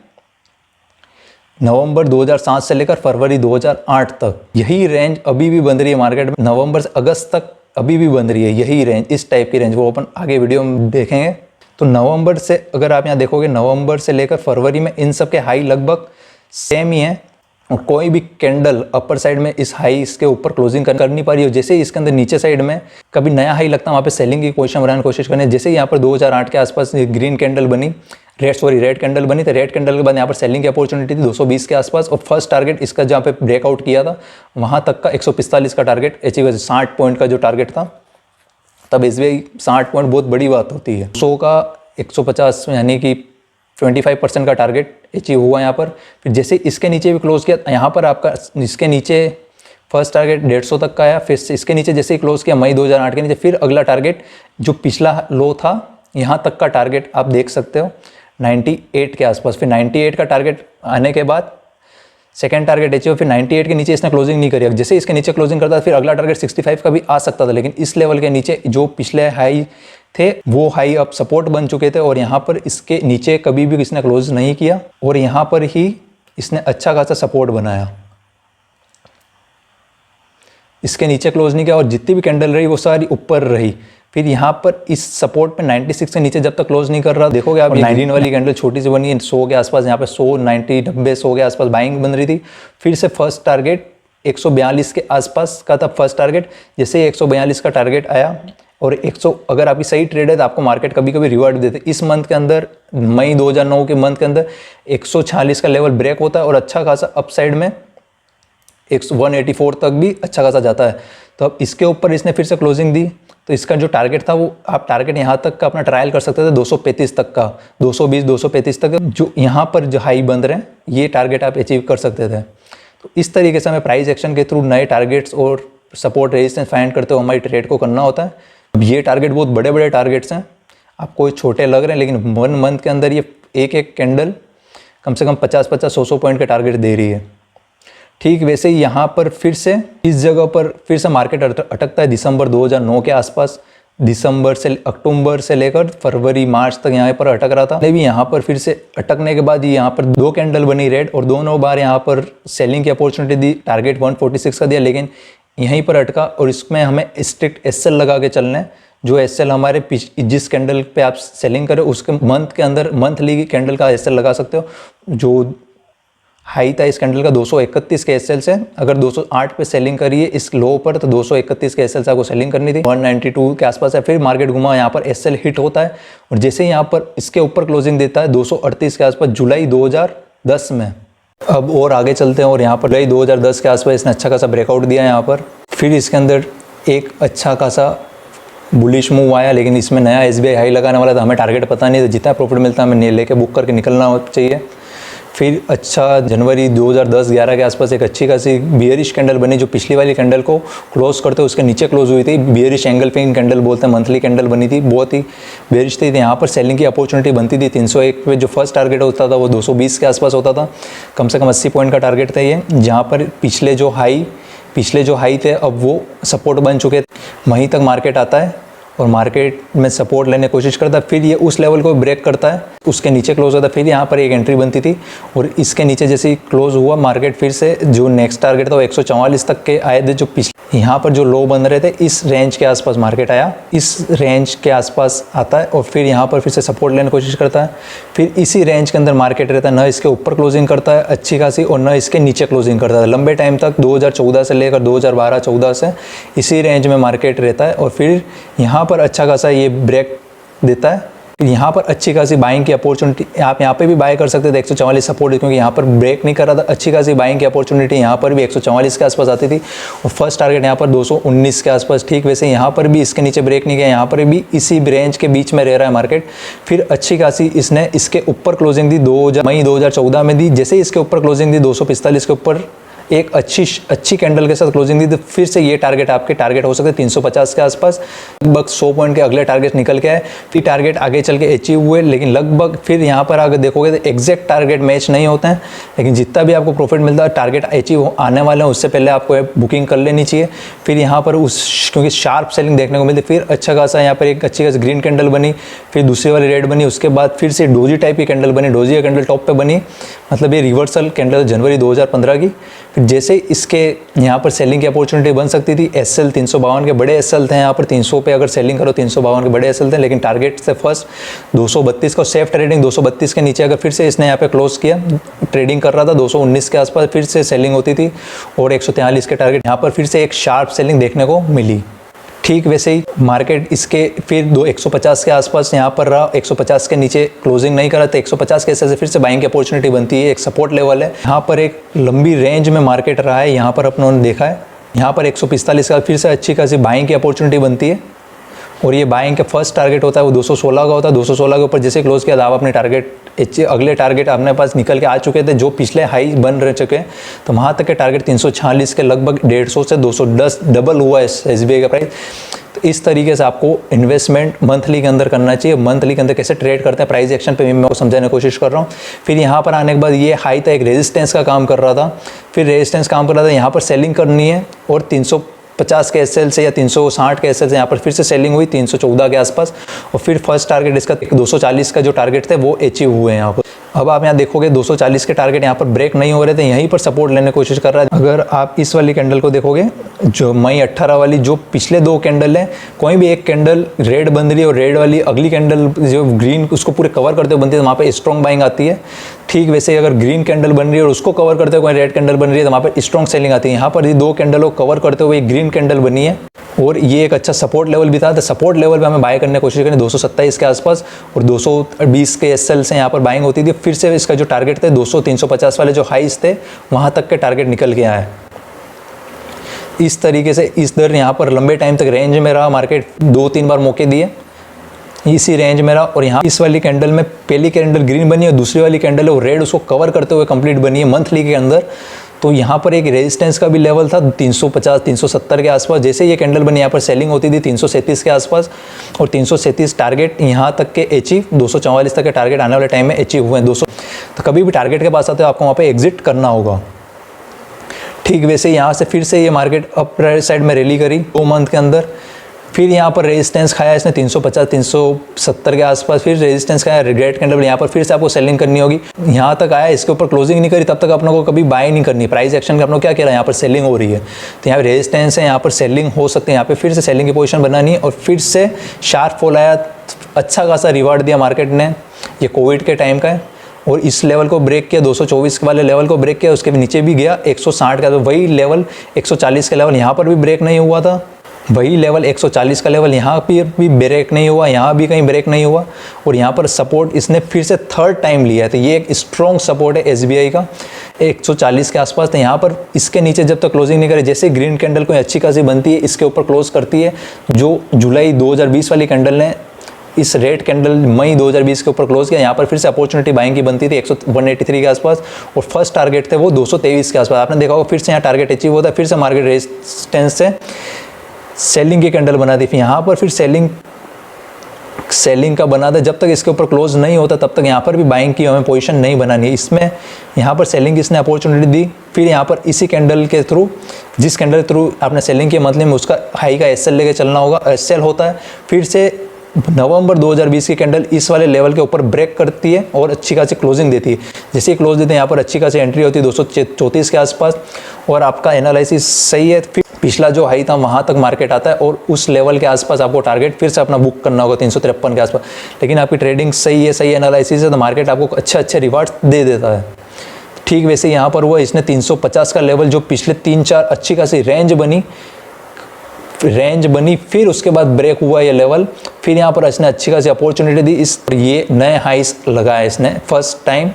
नवंबर 2007 से लेकर फरवरी 2008 तक। यही रेंज अभी भी बन रही है मार्केट में, नवंबर से अगस्त तक अभी भी बन रही है यही रेंज, इस टाइप की रेंज। वो अपन आगे वीडियो में देखेंगे। तो नवंबर से अगर आप यहाँ देखोगे, नवंबर से लेकर फरवरी में इन सब के हाई लगभग सेम ही है और कोई भी कैंडल अपर साइड में इस हाई इसके ऊपर क्लोजिंग कर नहीं पा रही हो। जैसे ही इसके अंदर नीचे साइड में कभी नया हाई लगता है वहाँ पे सेलिंग की पोजीशन बनाने की कोशिश करनी है। जैसे यहाँ पर 2008 के आसपास ग्रीन कैंडल बनी, रेड कैंडल बनी, तो रेड कैंडल के बाद यहाँ पर सेलिंग की अपॉर्चुनिटी थी 220 के आसपास। और फर्स्ट टारगेट इसका जहाँ पे ब्रेकआउट किया था वहाँ तक का 145 का टारगेट अचीव, 60 पॉइंट का जो टारगेट था। तब SBI 60 पॉइंट बहुत बड़ी बात होती है। 100 का 150 यानी कि 25% का टारगेट अचीव हुआ यहाँ पर। फिर जैसे इसके नीचे भी क्लोज किया, यहाँ पर आपका इसके नीचे फर्स्ट टारगेट 150 तक का आया। फिर इसके नीचे जैसे ही क्लोज किया मई 2008 के नीचे, फिर अगला टारगेट जो पिछला लो था यहाँ तक का टारगेट आप देख सकते हो 98 के आसपास। फिर 98 का टारगेट आने के बाद सेकेंड टारगेट अचीव। फिर 98 के नीचे इसने क्लोजिंग नहीं करी। जैसे इसके नीचे क्लोजिंग करता था फिर अगला टारगेट 65 का भी आ सकता था, लेकिन इस लेवल के नीचे जो पिछले हाई थे वो हाई अब सपोर्ट बन चुके थे और यहाँ पर इसके नीचे कभी भी इसने क्लोज नहीं किया और यहाँ पर ही इसने अच्छा खासा सपोर्ट बनाया। इसके नीचे क्लोज नहीं किया और जितनी भी कैंडल रही वो सारी ऊपर रही। फिर यहाँ पर इस सपोर्ट पे 96 के नीचे जब तक क्लोज नहीं कर रहा, देखोगे आप 19 वाली कैंडल छोटी सी बनी है 100 के आसपास, यहाँ पे 100, 90, 90, 100 के आसपास बाइंग बन रही थी। फिर से फर्स्ट टारगेट 142 के आसपास का था फर्स्ट टारगेट। जैसे 142 का टारगेट आया और 100 अगर आपकी सही ट्रेड है तो आपको मार्केट कभी कभी रिवार्ड देते। इस मंथ के अंदर मई 2009 के मंथ के अंदर 146 का लेवल ब्रेक होता है और अच्छा खासा अपसाइड में 184 तक भी अच्छा खासा जाता है। तो अब इसके ऊपर इसने फिर से क्लोजिंग दी, तो इसका जो टारगेट था वो आप टारगेट यहाँ तक का अपना ट्रायल कर सकते थे 235 तक का, 220, 235 तक जो यहाँ पर जो हाई बन रहे हैं ये टारगेट आप अचीव कर सकते थे। तो इस तरीके से हमें प्राइस एक्शन के थ्रू नए टारगेट्स और सपोर्ट रेजिस्टेंस फाइंड करते हुए हमारी ट्रेड को करना होता है। अब ये टारगेट बहुत बड़े बड़े टारगेट्स हैं, आपको छोटे लग रहे हैं, लेकिन 1 मंथ के अंदर ये एक एक कैंडल कम से कम 50-50, 100 पॉइंट के टारगेट दे रही है। ठीक वैसे ही यहाँ पर फिर से इस जगह पर फिर से मार्केट अटकता है दिसंबर 2009 के आसपास। दिसंबर से अक्टूबर से लेकर फरवरी मार्च तक यहाँ पर अटक रहा था। लेकिन यहाँ पर फिर से अटकने के बाद यहाँ पर 2 कैंडल बनी रेड और दोनों बार यहाँ पर सेलिंग की अपॉर्चुनिटी दी, टारगेट 146 का दिया, लेकिन यहीं पर अटका। और इसमें हमें स्ट्रिक्ट SL लगा के चलना है। जो SL हमारे जिस कैंडल पे आप सेलिंग करें उसके मंथ के अंदर मंथली कैंडल का SL लगा सकते हो। जो हाई था इस कैंडल का 231 के SL से, अगर 208 पे सेलिंग करिए इस लो पर तो 231 के SL से आपको सेलिंग करनी थी। 192 के आसपास है। फिर मार्केट घुमा, यहाँ पर SL हिट होता है और जैसे ही यहाँ पर इसके ऊपर क्लोजिंग देता है 238 के आसपास जुलाई 2010 में। अब और आगे चलते हैं और यहाँ पर जुलाई 2010 के आसपास इसने अच्छा खासा ब्रेकआउट दिया यहाँ पर। फिर इसके अंदर एक अच्छा खासा बुलिश मूव आया, लेकिन इसमें नया SBI हाई लगाने वाला था, हमें टारगेट पता नहीं था, जितना प्रॉफिट मिलता है हमें लेके बुक करके निकलना चाहिए। फिर अच्छा जनवरी 2010-11 के आसपास एक अच्छी खासी बियरिश कैंडल बनी, जो पिछली वाली कैंडल को क्लोज करते उसके नीचे क्लोज हुई थी। बियरिश एंगल पिंग कैंडल बोलते हैं, मंथली कैंडल बनी थी, बहुत ही बियरिश थी। यहाँ पर सेलिंग की अपॉर्चुनिटी बनती थी। 301 पे जो फर्स्ट टारगेट होता था वो 220 के आसपास होता था, कम से कम 80 पॉइंट का टारगेट था ये। जहाँ पर पिछले जो हाई थे अब वो सपोर्ट बन चुके थे। वहीं तक मार्केट आता है और मार्केट में सपोर्ट लेने की कोशिश करता है, फिर ये उस लेवल को ब्रेक करता है, उसके नीचे क्लोज होता है। फिर यहाँ पर एक एंट्री बनती थी और इसके नीचे जैसे ही क्लोज हुआ मार्केट, फिर से जो नेक्स्ट टारगेट था वो 144 तक के आए थे। जो पिछले यहाँ पर जो लो बन रहे थे इस रेंज के आसपास मार्केट आया, इस रेंज के आसपास आता है और फिर यहाँ पर फिर से सपोर्ट लेने की कोशिश करता है। फिर इसी रेंज के अंदर मार्केट रहता है, न इसके ऊपर क्लोजिंग करता है अच्छी खासी और न इसके नीचे क्लोजिंग करता है। लंबे टाइम तक 2014 से लेकर 2012-14 से इसी रेंज में मार्केट रहता है और फिर यहाँ पर अच्छा खासा ये ब्रेक देता है। यहाँ पर अच्छी खासी बाइंग की अपॉर्चुनिटी, आप यहाँ पे भी बाय कर सकते थे 144 सपोर्ट, क्योंकि यहाँ पर ब्रेक नहीं कर रहा था। अच्छी खासी बाइंग की अपॉर्चुनिटी यहाँ पर भी 144 के आसपास आती थी और फर्स्ट टारगेट यहाँ पर 219 के आसपास। ठीक वैसे यहाँ पर भी इसके नीचे ब्रेक नहीं किया, यहाँ पर भी इसी रेंज के बीच में रह रहा है मार्केट। फिर अच्छी खासी इसने इसके ऊपर क्लोजिंग दी, मई 2014 में दी। जैसे ही इसके ऊपर क्लोजिंग दी 245 के ऊपर एक अच्छी कैंडल के साथ क्लोजिंग दी, तो फिर से ये टारगेट आपके टारगेट हो सकते हैं 350 के आसपास। लगभग 100 पॉइंट के अगले टारगेट निकल के आए, फिर टारगेट आगे चल के अचीव हुए, लेकिन लगभग फिर यहाँ पर अगर देखोगे तो एग्जैक्ट टारगेट मैच नहीं होते हैं, लेकिन जितना भी आपको प्रॉफिट मिलता है टारगेट अचीव आने वाले हैं उससे पहले आपको बुकिंग कर लेनी चाहिए। फिर यहाँ पर क्योंकि शार्प सेलिंग देखने को मिलती, फिर अच्छा खासा यहाँ पर एक अच्छी खासी ग्रीन कैंडल बनी, फिर दूसरी वाली रेड बनी, उसके बाद फिर से डोजी टाइप की कैंडल बनी। डोजी कैंडल टॉप पे बनी, मतलब ये रिवर्सल कैंडल जनवरी 2015 की। फिर जैसे इसके यहाँ पर सेलिंग की अपॉर्चुनिटी बन सकती थी, एसएल 352 के बड़े एसएल थे यहाँ पर, 300 पे अगर सेलिंग करो 352 के बड़े एसएल थे, लेकिन टारगेट से फर्स्ट 232 का सेफ ट्रेडिंग 232 के नीचे अगर फिर से इसने यहाँ पे क्लोज किया, ट्रेडिंग कर रहा था 219 के आसपास, फिर से सेलिंग होती थी और 143 के टारगेट यहाँ पर फिर से एक शार्प सेलिंग देखने को मिली। ठीक वैसे ही मार्केट इसके फिर 150 के आसपास यहाँ पर रहा, 150 के नीचे क्लोजिंग नहीं करा, तो 150 के ऐसे से फिर से बाइंग की अपॉर्चुनिटी बनती है। एक सपोर्ट लेवल है, यहाँ पर एक लंबी रेंज में मार्केट रहा है, यहाँ पर अपनों ने देखा है। यहाँ पर 145 का फिर से अच्छी खासी बाइंग की अपॉर्चुनिटी बनती है और ये बाइंग का फर्स्ट टारगेट होता है वो 216 का होता है। 216 के ऊपर जैसे क्लोज किया आप अपने टारगेट अगले टारगेट अपने पास निकल के आ चुके थे, जो पिछले हाई बन रह चुके हैं, तो वहाँ तक के टारगेट 346 के लगभग 150 से 210 डबल हुआ है SBI का प्राइस। तो इस तरीके से आपको इन्वेस्टमेंट मंथली के अंदर करना चाहिए। मंथली के अंदर कैसे ट्रेड करते हैं प्राइस एक्शन पे मैं आपको समझाने की कोशिश कर रहा हूँ। फिर यहाँ पर आने के बाद ये हाई था, एक रेजिस्टेंस का काम कर रहा था, फिर रेजिस्टेंस काम कर रहा था, यहाँ पर सेलिंग करनी है और 350 के एसएल से या 360 के एसएल से यहाँ पर फिर से सेलिंग हुई 314 के आसपास और फिर फर्स्ट टारगेट इसका 240 का जो टारगेट थे वो अचीव हुए हैं यहाँ पर। अब आप यहाँ देखोगे 240 के टारगेट यहाँ पर ब्रेक नहीं हो रहे थे, यहीं पर सपोर्ट लेने की कोशिश कर रहा है। अगर आप इस वाली कैंडल को देखोगे जो मई 18 वाली, जो पिछले दो कैंडल है, कोई भी एक कैंडल रेड बन रही है और रेड वाली अगली कैंडल जो ग्रीन उसको पूरे कवर करते हुए बनती है तो वहाँ पर स्ट्रॉन्ग बाइंग आती है। ठीक वैसे ही अगर ग्रीन कैंडल बन रही है और उसको कवर करते हुए कोई रेड कैंडल बन रही है तो वहाँ पर स्ट्रॉन्ग सेलिंग आती है। यहाँ पर ये दो कैंडलों को कवर करते हुए ग्रीन कैंडल बनी है और ये एक अच्छा सपोर्ट लेवल भी था। तो सपोर्ट लेवल पे हमें बाय करने की कोशिश करें 227 के आसपास और 220 के एसएल से यहाँ पर बाइंग होती थी। फिर से इसका जो टारगेट थे 200-350 वाले जो हाइस थे वहाँ तक के टारगेट निकल के आए। इस तरीके से इस दर यहाँ पर लंबे टाइम तक रेंज में रहा, मार्केट 2-3 बार मौके दिए इसी रेंज में रहा और यहाँ इस वाली कैंडल में पहली कैंडल ग्रीन बनी और दूसरी वाली कैंडल है वो रेड, उसको कवर करते हुए कंप्लीट बनी है मंथली के अंदर। तो यहाँ पर एक रेजिस्टेंस का भी लेवल था 350-370 के आसपास। जैसे ये कैंडल बनी यहाँ पर सेलिंग होती थी 337 के आसपास और 337 टारगेट यहाँ तक के अचीव, 244 तक के टारगेट आने वाले टाइम में अचीव हुए हैं 200। तो कभी भी टारगेट के पास आते हो आपको वहाँ पे एग्जिट करना होगा। ठीक वैसे यहाँ से फिर से ये मार्केट अप साइड में रैली करी 2 मंथ के अंदर, फिर यहाँ पर रेजिस्टेंस खाया इसने 350-370 के आसपास, फिर रेजिस्टेंस खाया रेड कैंडल, यहाँ पर फिर से आपको सेलिंग करनी होगी। यहाँ तक आया, इसके ऊपर क्लोजिंग नहीं करी, तब तक अपनों को कभी बाय नहीं करनी। प्राइस एक्शन का अपनों क्या कह रहा है, यहाँ पर सेलिंग हो रही है तो यहाँ पर रेजिस्टेंस है, यहाँ पर सेलिंग हो सकती है, यहाँ पर फिर से सेलिंग की पोजीशन बनानी और फिर से शार्प फॉल आया, अच्छा खासा रिवार्ड दिया मार्केट ने। ये कोविड के टाइम का है और इस लेवल को ब्रेक किया, 224 वाले लेवल को ब्रेक किया, उसके नीचे भी गया 160 का, तो वही लेवल 140 का लेवल यहाँ पर भी ब्रेक नहीं हुआ था, वही लेवल 140 का लेवल यहाँ पर भी ब्रेक नहीं हुआ, यहाँ भी कहीं ब्रेक नहीं हुआ और यहाँ पर सपोर्ट इसने फिर से थर्ड टाइम लिया है। तो ये एक स्ट्रॉन्ग सपोर्ट है SBI का 140 के आसपास। तो यहाँ पर इसके नीचे जब तक क्लोजिंग नहीं करे, जैसे ग्रीन कैंडल कोई अच्छी खासी बनती है इसके ऊपर क्लोज करती है, जो जुलाई 2020 वाली कैंडल ने इस रेड कैंडल मई 2020 के ऊपर क्लोज किया, यहाँ पर फिर से अपॉर्चुनिटी बाइंग की बनती थी 183 के आसपास, और फर्स्ट टारगेट थे वो 223 के आसपास। आपने देखा होगा फिर से यहाँ टारगेट अचीव होता है, फिर से मार्केट रेजिस्टेंस से सेलिंग की कैंडल बना दी, फिर यहाँ पर फिर सेलिंग का बना था। जब तक इसके ऊपर क्लोज नहीं होता तब तक यहाँ पर भी बाइंग की हमें पोजीशन नहीं बनानी है। इसमें यहाँ पर सेलिंग इसने अपॉर्चुनिटी दी, फिर यहाँ पर इसी कैंडल के थ्रू, जिस कैंडल के थ्रू आपने सेलिंग की मंथली में, उसका हाई का एसएल लेके चलना होगा। एसएल होता है, फिर से नवंबर 2020 की कैंडल इस वाले लेवल के ऊपर ब्रेक करती है और अच्छी खासी क्लोजिंग देती है। जैसे ही क्लोज देते हैं यहाँ पर अच्छी खासी एंट्री होती है 234 के आसपास, और आपका एनालिसिस सही है। फिर पिछला जो हाई था वहाँ तक मार्केट आता है और उस लेवल के आसपास आपको टारगेट फिर से अपना बुक करना होगा 353 के आसपास। लेकिन आपकी ट्रेडिंग सही है, सही एनालिसिस है, तो मार्केट आपको अच्छे रिवार्ड्स दे देता है। ठीक वैसे यहाँ पर हुआ, इसने 350 का लेवल जो पिछले 3-4 अच्छी खासी रेंज बनी, फिर उसके बाद ब्रेक हुआ ये लेवल, फिर यहाँ पर इसने अच्छी खासी अपॉर्चुनिटी दी। ये नए हाइस लगाया इसने फर्स्ट टाइम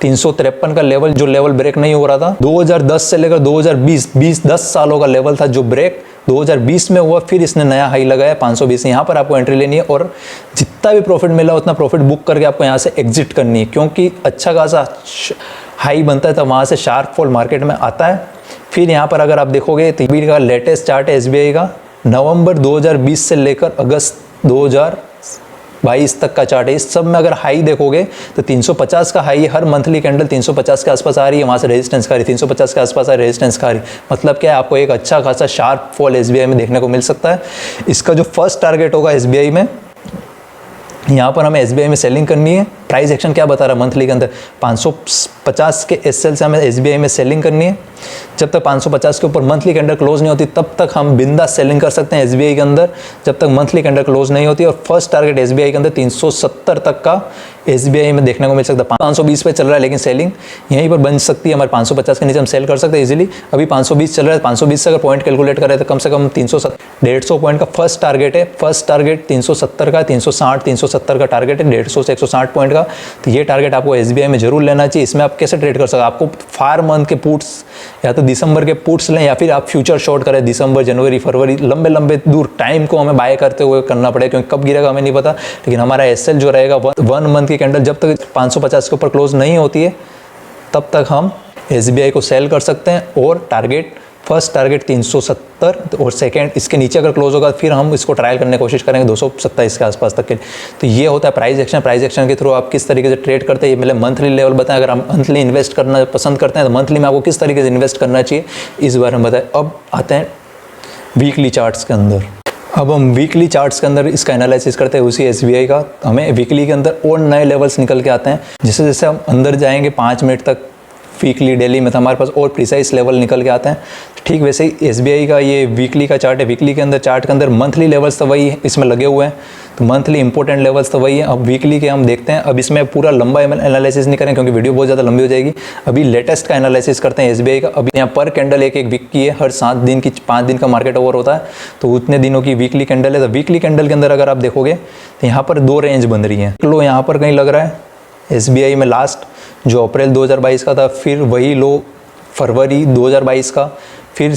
353 का लेवल, जो लेवल ब्रेक नहीं हो रहा था 2010 से लेकर 2020 10 सालों का लेवल था जो ब्रेक 2020 में हुआ। फिर इसने नया हाई लगाया 520। यहाँ पर आपको एंट्री लेनी है और जितना भी प्रॉफिट मिला उतना प्रॉफिट बुक करके आपको यहाँ से एग्जिट करनी है, क्योंकि अच्छा खासा हाई बनता है तो वहाँ से शार्प फॉल मार्केट में आता है। फिर यहाँ पर अगर आप देखोगे तो एसबीआई का लेटेस्ट चार्ट है, एसबीआई का नवंबर 2020 से लेकर अगस्त 2022 तक का चार्ट है। इस सब में अगर हाई देखोगे तो 350 का हाई, हर मंथली कैंडल 350 के आसपास आ रही है, वहाँ से रेजिस्टेंस खा रही, 350 के आसपास आ रही, रेजिस्टेंस खा रही। मतलब क्या है, आपको एक अच्छा खासा शार्प फॉल एसबीआई में देखने को मिल सकता है। इसका जो फर्स्ट टारगेट होगा एसबीआई में, यहाँ पर हमें एसबीआई में सेलिंग करनी है। प्राइस एक्शन क्या बता रहा है मंथली के अंदर, 550 के एसएल से हमें एसबीआई में सेलिंग करनी है। जब तक 550 के ऊपर मंथली कैंडल क्लोज नहीं होती तब तक हम बिंदास सेलिंग कर सकते हैं एसबीआई के अंदर, जब तक मंथली कैंडल क्लोज नहीं होती। और फर्स्ट टारगेट एसबीआई के अंदर 370 तक का एसबीआई में देखने को मिल सकता है। 520 पे चल रहा है लेकिन सेलिंग यहीं पर बन सकती है हमारे 550 के नीचे हम सेल कर सकते हैं इजीली। अभी 520 चल रहा है, 520 से अगर पॉइंट कैलकुलेट करें तो कम से कम 150 पॉइंट का फर्स्ट टारगेट है। फर्स्ट टारगेट 370 का, 360 370 का टारगेट है, 150 से 160 पॉइंट का। तो ये टारगेट आपको एसबीआई में जरूर लेना चाहिए। इसमें आप कैसे ट्रेड कर सकते हैं, आपको फार मंथ के पुट्स या तो दिसंबर के पुट्स लें, या फिर आप फ्यूचर शॉर्ट करें दिसंबर, जनवरी, फरवरी, लंबे दूर टाइम को हमें बाय करते हुए करना पड़ेगा, क्योंकि कब गिरेगा हमें नहीं पता। लेकिन हमारा एसएल जो रहेगा 1 मंथ की कैंडल जब तक 550 के ऊपर क्लोज नहीं होती है तब तक हम एसबीआई को सेल कर सकते हैं। और टारगेट, फर्स्ट टारगेट 370 और सेकंड इसके नीचे अगर क्लोज होगा फिर हम इसको ट्रायल करने की कोशिश करेंगे 227 के आसपास तक के। तो ये होता है प्राइस एक्शन। प्राइस एक्शन के थ्रू आप किस तरीके से ट्रेड करते हैं, ये मतलब मंथली लेवल बताएं। अगर हम मंथली इन्वेस्ट करना पसंद करते हैं तो मंथली में आपको किस तरीके से इन्वेस्ट करना चाहिए इस बारे में बताएं। अब आते हैं वीकली चार्ट्स के अंदर। अब हम वीकली चार्ट्स के अंदर इसका एनालिसिस करते हैं उसी एसबीआई का। हमें वीकली के अंदर और नए लेवल्स निकल के आते हैं। जैसे जैसे हम अंदर जाएंगे 5 मिनट तक वीकली, डेली में तो हमारे पास और प्रिसाइज लेवल निकल के आते हैं। ठीक वैसे ही एसबीआई का ये वीकली का चार्ट है। वीकली के अंदर चार्ट के अंदर मंथली लेवल्स तो वही इसमें लगे हुए हैं, तो मंथली इंपॉर्टेंट लेवल्स तो वही है। अब वीकली के हम देखते हैं। अब इसमें पूरा लंबा एनालिसिस नहीं करें क्योंकि वीडियो बहुत ज़्यादा लंबी हो जाएगी। अभी लेटेस्ट का एनालिसिस करते हैं एसबीआई का। अभी यहाँ पर कैंडल एक वीक की है, हर 7 दिन की 5 दिन का मार्केट ओवर होता है, तो उतने दिनों की वीकली कैंडल है। तो वीकली कैंडल के अंदर अगर आप देखोगे तो यहाँ पर 2 रेंज बन रही हैं। लो यहाँ पर कहीं लग रहा है एसबीआई में लास्ट जो अप्रैल 2022 का था, फिर वही लो फरवरी 2022 का, फिर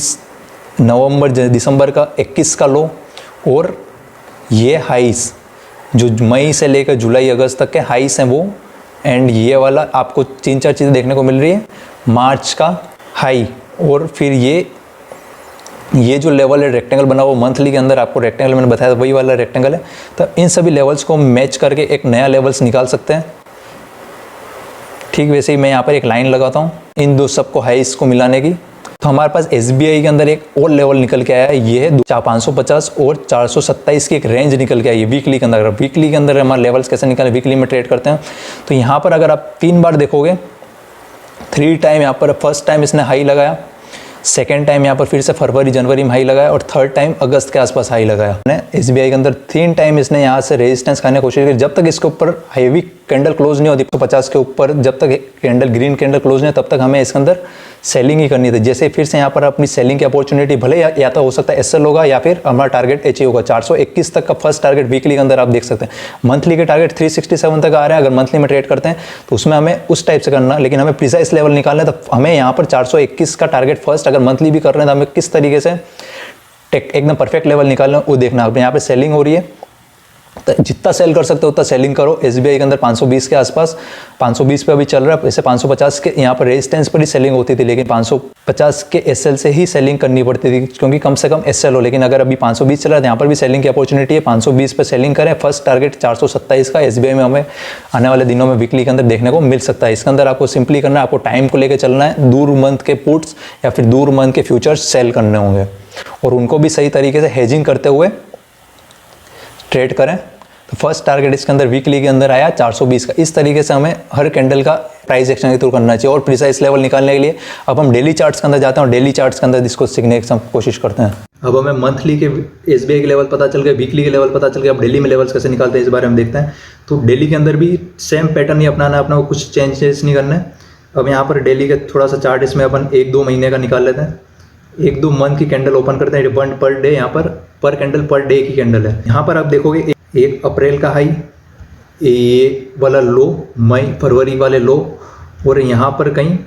नवंबर दिसंबर का 21 का लो, और ये हाइस जो मई से लेकर जुलाई अगस्त तक के हाइस हैं वो, एंड ये वाला आपको 3-4 चीज़ें देखने को मिल रही है। मार्च का हाई, और फिर ये जो लेवल है रेक्टेंगल बना हुआ मंथली के अंदर, आपको रेक्टेंगल मैंने बताया वही वाला रेक्टेंगल है। तो इन सभी लेवल्स को मैच करके एक नया लेवल्स निकाल सकते हैं। ठीक वैसे ही मैं यहाँ पर एक लाइन लगाता हूँ इन दो सबको हाइस को मिलाने की। तो हमारे पास एसबीआई के अंदर एक और लेवल निकल के आया है, ये है 550 और 427 की एक रेंज निकल के आई है वीकली के अंदर। वीकली के अंदर हमारे लेवल्स कैसे निकले, वीकली में ट्रेड करते हैं तो यहाँ पर अगर आप 3 बार देखोगे, 3 टाइम यहाँ पर फर्स्ट टाइम इसने हाई लगाया, सेकेंड टाइम यहाँ पर फिर से फरवरी जनवरी में हाई लगाया, और थर्ड टाइम अगस्त के आसपास हाई लगाया। एसबीआई के अंदर 3 टाइम इसने यहाँ से रेजिस्टेंस खाने की कोशिश की। जब तक इसके ऊपर हैवी कैंडल क्लोज नहीं होती 150 के ऊपर, जब तक कैंडल ग्रीन कैंडल क्लोज नहीं, तब तक हमें इसके अंदर सेलिंग ही करनी थी। जैसे फिर से यहाँ पर अपनी सेलिंग की अपॉर्चुनिटी भले या तो हो सकता है एसएल होगा या फिर हमारा टारगेट अचीव होगा। 421 तक का फर्स्ट टारगेट वीकली के अंदर आप देख सकते हैं। मंथली के टारगेट 367 तक आ रहे हैं। अगर मंथली में ट्रेड करते हैं तो उसमें हमें उस टाइप से करना, लेकिन हमें प्रिसाइज लेवल निकालना है तो हमें यहाँ पर 421 का टारगेट फर्स्ट, अगर मंथली भी कर रहे हैं तो हमें किस तरीके से एकदम परफेक्ट लेवल निकालना वो देखना। अब यहाँ पर सेलिंग हो रही है तो जितना सेल कर सकते हो उतना सेलिंग करो। एसबीआई के अंदर 520 के आसपास, 520 पे अभी चल रहा है। वैसे 550 के यहाँ पर रेजिस्टेंस पर ही सेलिंग होती थी, लेकिन 550 के एसएल से ही सेलिंग करनी पड़ती थी क्योंकि कम से कम एसएल हो। लेकिन अगर अभी 520 चल रहा है तो यहाँ पर भी सेलिंग की अपॉर्चुनिटी है। 520 पे सेलिंग करें। फर्स्ट टारगेट 427 का एसबीआई में हमें आने वाले दिनों में वीकली के अंदर देखने को मिल सकता है। इसके अंदर आपको सिंपली करना है, आपको टाइम को लेकर चलना है। दूर मंथ के पुट्स या फिर दूर मंथ के फ्यूचर्स सेल करने होंगे और उनको भी सही तरीके से हेजिंग करते हुए ट्रेड करें। तो फर्स्ट टारगेट इसके अंदर वीकली के अंदर आया 420 का। इस तरीके से हमें हर कैंडल का प्राइस एक्शन के थ्रू करना चाहिए। और प्रिसाइज लेवल निकालने के लिए अब हम डेली चार्ट्स के अंदर जाते हैं और डेली चार्ट्स के अंदर इसको सीखने की कोशिश करते हैं। अब हमें मंथली के एसबीआई के लेवल पता चल गए, वीकली के लेवल पता चल गया। अब डेली में लेवल्स कैसे निकालते हैं इस बारे में देखते हैं। तो डेली के अंदर भी सेम पैटर्न ही अपनाना है, अपना को कुछ चेंजेस नहीं करना है। अब यहाँ पर डेली का थोड़ा सा चार्ट इसमें अपन 1-2 महीने का निकाल लेते हैं। 1-2 मंथ की कैंडल ओपन करते हैं। वन पर डे, यहाँ पर कैंडल पर डे की कैंडल है। यहाँ पर आप देखोगे 1 अप्रैल का हाई, ये वाला लो, मई फरवरी वाले लो, और यहाँ पर कहीं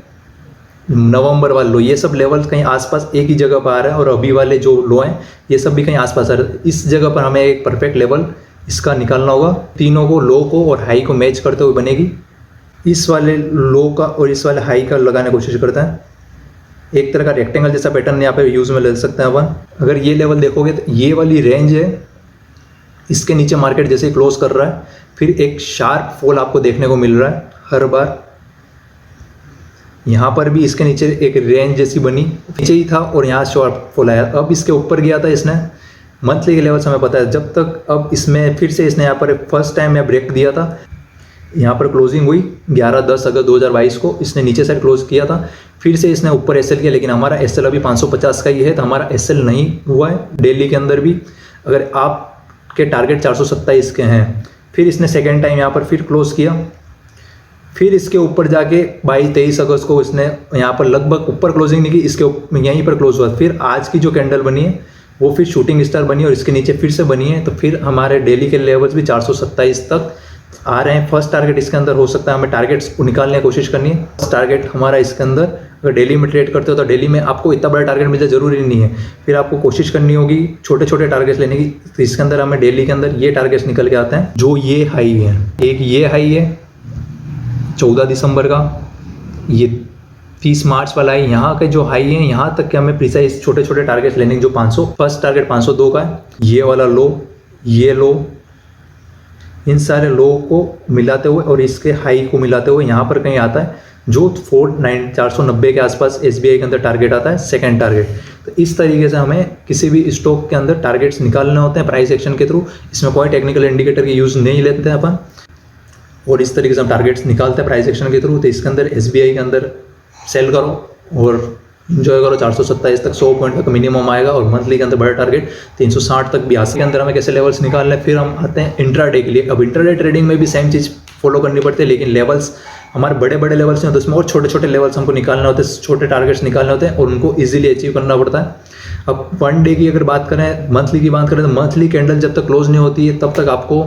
नवंबर वाले लो। ये सब लेवल्स कहीं आसपास एक ही जगह पर आ रहा है और अभी वाले जो लो हैं ये सब भी कहीं आसपास आ रहे हैं। इस जगह पर हमें एक परफेक्ट लेवल इसका निकालना होगा। तीनों को, लो को और हाई को मैच करते हुए बनेगी। इस वाले लो का और इस वाले हाई का लगाने की कोशिश करते हैं। एक तरह का रेक्टेंगल जैसा पैटर्न यहाँ पे यूज़ में ले सकते हैं अपन। अगर ये लेवल देखोगे तो ये वाली रेंज है, इसके नीचे मार्केट जैसे ही क्लोज कर रहा है फिर एक शार्प फॉल आपको देखने को मिल रहा है हर बार। यहाँ पर भी इसके नीचे एक रेंज जैसी बनी, नीचे ही था और यहाँ शार्प फॉल आया। अब इसके ऊपर गया था इसने। मंथली के लेवल से हमें पता है जब तक अब इसमें फिर से इसने यहाँ पर फर्स्ट टाइम में ब्रेक दिया था। यहाँ पर क्लोजिंग हुई 11-10 अगस्त 2022 को, इसने नीचे से क्लोज किया था। फिर से इसने ऊपर एसएल किया, लेकिन हमारा एसएल अभी 550 का ही है तो हमारा एसएल नहीं हुआ है। डेली के अंदर भी अगर आप के टारगेट 427 के हैं, फिर इसने सेकेंड टाइम यहाँ पर फिर क्लोज किया। फिर इसके ऊपर जाके 22-23 अगस्त को इसने यहाँ पर लगभग ऊपर क्लोजिंग नहीं की, इसके यहीं पर क्लोज हुआ। फिर आज की जो कैंडल बनी है वो फिर शूटिंग स्टार बनी और इसके नीचे फिर से बनी है। तो फिर हमारे डेली के लेवल्स भी 427 तक आ रहे हैं। फर्स्ट टारगेट इसके अंदर हो सकता है, हमें टारगेट्स को निकालने की कोशिश करनी है। फर्स्ट टारगेट हमारा इसके अंदर, अगर डेली में ट्रेड करते हो तो डेली में आपको इतना बड़ा टारगेट मिल जाए जरूरी नहीं है। फिर आपको कोशिश करनी होगी छोटे छोटे टारगेट्स लेने की। तो इसके अंदर हमें डेली के अंदर ये टारगेट्स निकल के आते हैं जो ये हाई है। एक ये हाई है 14 दिसंबर का, ये 30 मार्च वाला है। यहाँ के जो हाई है यहाँ तक के हमें प्रिसाइज छोटे छोटे टारगेट्स लेने की। जो 500 फर्स्ट टारगेट 502 का है, ये वाला लो, ये लो, इन सारे लो को मिलाते हुए और इसके हाई को मिलाते हुए यहाँ पर कहीं आता है जो 490 के आसपास एसबीआई के अंदर टारगेट आता है, सेकंड टारगेट। तो इस तरीके से हमें किसी भी स्टॉक के अंदर टारगेट्स निकालने होते हैं प्राइस एक्शन के थ्रू। इसमें कोई टेक्निकल इंडिकेटर की यूज़ नहीं लेते हैं अपन, और इस तरीके से हम टारगेट्स निकालते हैं प्राइस एक्शन के थ्रू। तो इसके अंदर एसबीआई के अंदर सेल करो और इंजॉय करो। 427 तक 100 पॉइंट तक मिनिमम आएगा और मंथली के अंदर बड़ा टारगेट 360 तक भी आ सकता है। के अंदर हमें कैसे लेवल्स निकालने, फिर हम आते हैं इंट्राडे के लिए। अब इंट्राडे ट्रेडिंग में भी सेम चीज़ फॉलो करनी पड़ती है, लेकिन लेवल्स हमारे बड़े बड़े लेवल्स नहीं होते, उसमें और छोटे छोटे लेवल्स हमको निकालने होते हैं, छोटे टारगेट्स निकालने होते हैं और उनको ईजिली अचीव करना पड़ता है। अब 1 डे की अगर बात करें, मंथली की बात करें तो मंथली कैंडल जब तक क्लोज नहीं होती है तब तक आपको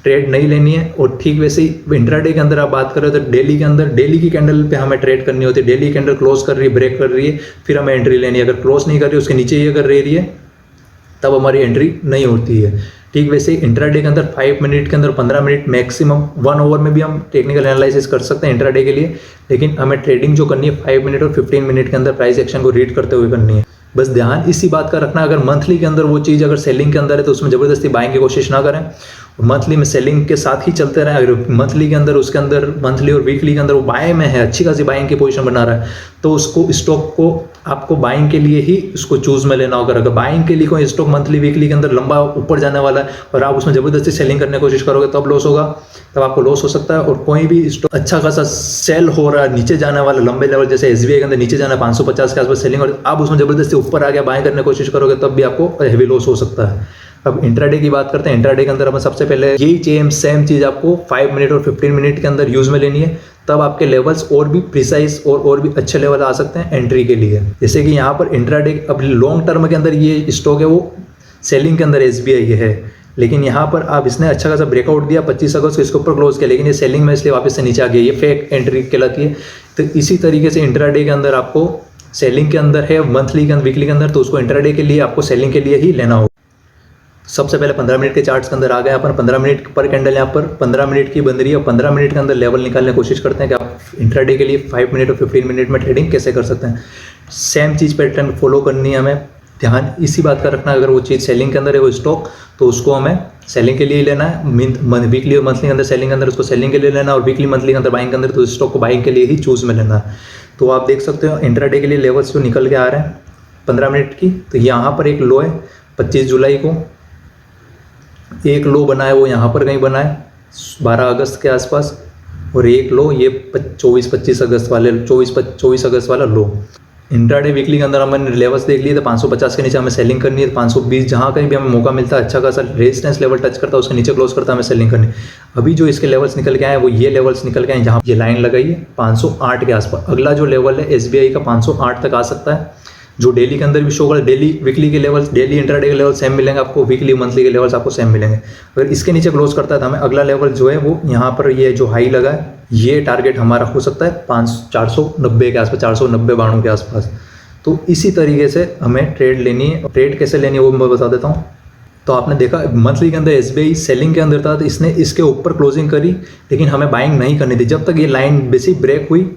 ट्रेड नहीं लेनी है। और ठीक वैसे ही इंट्राडे के अंदर आप बात करें तो डेली के अंदर, डेली की कैंडल पे हमें ट्रेड करनी होती है। डेली कैंडल क्लोज कर रही है, ब्रेक कर रही है, फिर हमें एंट्री लेनी है। अगर क्लोज नहीं कर रही है, उसके नीचे ही अगर रही है तब हमारी एंट्री नहीं होती है। ठीक वैसे ही इंट्राडे के अंदर 5 मिनट के अंदर 15 मिनट मैक्सिमम 1 आवर में भी हम टेक्निकल एनालिसिस कर सकते हैं इंट्राडे के लिए, लेकिन हमें ट्रेडिंग जो करनी है 5 मिनट और 15 मिनट के अंदर प्राइस एक्शन को रीड करते हुए करनी है। बस ध्यान इसी बात का रखना, अगर मंथली के अंदर वो चीज़ अगर सेलिंग के अंदर है तो उसमें ज़बरदस्ती बाइंग की कोशिश ना करें। मंथली में सेलिंग के साथ ही चलते रहें। अगर मंथली के अंदर उसके अंदर मंथली और वीकली के अंदर वो बाय में है, अच्छी खासी बाइंग की पोजीशन बना रहा है, तो उसको स्टॉक को आपको बाइंग के लिए ही उसको चूज में लेना होगा। अगर बाइंग के लिए कोई स्टॉक मंथली वीकली के अंदर लंबा ऊपर जाने वाला है और आप उसमें ज़बरदस्ती सेलिंग करने की कोशिश करोगे तब लॉस होगा, तब आपको लॉस हो सकता है। और कोई भी स्टॉक अच्छा खासा सेल हो रहा है, नीचे जाने वाला लंबे लेवल जैसे एसबीआई के अंदर नीचे जाना है 550 के आसपास सेलिंग, और आप उसमें ज़बरदस्ती ऊपर आ गया बाय करने की कोशिश करोगे तब भी आपको हेवी लॉस हो सकता है। अब इंट्राडे की बात करते हैं। इंट्राडे के अंदर अपन सबसे पहले यही सेम चीज़ आपको 5 मिनट और 15 मिनट के अंदर यूज़ में लेनी है, तब आपके लेवल्स और भी प्रिसाइज और भी अच्छे लेवल आ सकते हैं एंट्री के लिए। जैसे कि यहाँ पर इंट्राडे अब लॉन्ग टर्म के अंदर ये स्टॉक है वो सेलिंग के अंदर एसबीआई है, लेकिन यहाँ पर आप इसने अच्छा खासा ब्रेकआउट दिया 25 अगस्त को इसके ऊपर क्लोज किया, लेकिन ये सेलिंग में इसलिए वापस से नीचे आ गया, ये फेक एंट्री कहलाती है। तो इसी तरीके से इंट्राडे के अंदर आपको सेलिंग के अंदर है मंथली के अंदर वीकली के अंदर, तो उसको इंट्राडे के लिए आपको सेलिंग के लिए ही लेना होगा। सबसे पहले 15 मिनट के चार्ट्स के अंदर आ गए अपन। 15 मिनट पर कैंडल यहाँ पर 15 मिनट की बन रही है और 15 मिनट के अंदर लेवल निकालने की कोशिश करते हैं कि आप इंट्राडे के लिए 5 मिनट और 15 मिनट में ट्रेडिंग कैसे कर सकते हैं। सेम चीज़ पैटर्न फॉलो करनी है हमें। ध्यान इसी बात का रखना, अगर वो चीज़ सेलिंग के अंदर है वो स्टॉक, तो उसको हमें सेलिंग के लिए लेना है। वीकली और मंथली के अंदर सेलिंग के अंदर उसको सेलिंग के लिए लेना है, और वीकली मंथली के अंदर बाइंग के अंदर तो स्टॉक को बाइंग के लिए ही चूज़ में लेना है। तो आप देख सकते हो इंट्राडे के लिए लेवल्स जो निकल के आ रहे हैं 15 मिनट की, तो यहाँ पर एक लो है 25 जुलाई को, एक लो बना है वो यहाँ पर कहीं बना है 12 अगस्त के आसपास, और एक लो ये 24-25 अगस्त वाले 24 अगस्त वाला लो। इंट्राडे वीकली के अंदर हमने लेवल्स देख लिए, तो 550 के नीचे हमें सेलिंग करनी है। 520 जहाँ कहीं भी हमें मौका मिलता है, अच्छा खासा रेजिस्टेंस लेवल टच करता है, उसके नीचे क्लोज करता है, हमें सेलिंग करनी है। अभी जो इसके लेवल्स निकल के आए हैं वो ये लेवल्स निकल के आए, जहाँ ये लाइन लगाई है 508 के आसपास। अगला जो लेवल है SBI का 508 तक आ सकता है, जो डेली के अंदर भी शो कर, डेली वीकली के लेवल्स, डेली इंट्राडे के लेवल सेम मिलेंगे आपको, वीकली मंथली के लेवल्स आपको सेम मिलेंगे। अगर इसके नीचे क्लोज करता है तो हमें अगला लेवल जो है वो यहाँ पर ये जो हाई लगा है, ये टारगेट हमारा हो सकता है 490 के आसपास, 490-92 के आसपास। तो इसी तरीके से हमें ट्रेड लेनी है। ट्रेड कैसे लेनी है वो मैं बता देता हूँ। तो आपने देखा मंथली के अंदर SBI सेलिंग के अंदर था, तो इसने इसके ऊपर क्लोजिंग करी, लेकिन हमें बाइंग नहीं करनी थी। जब तक ये लाइन बेसिक ब्रेक हुई,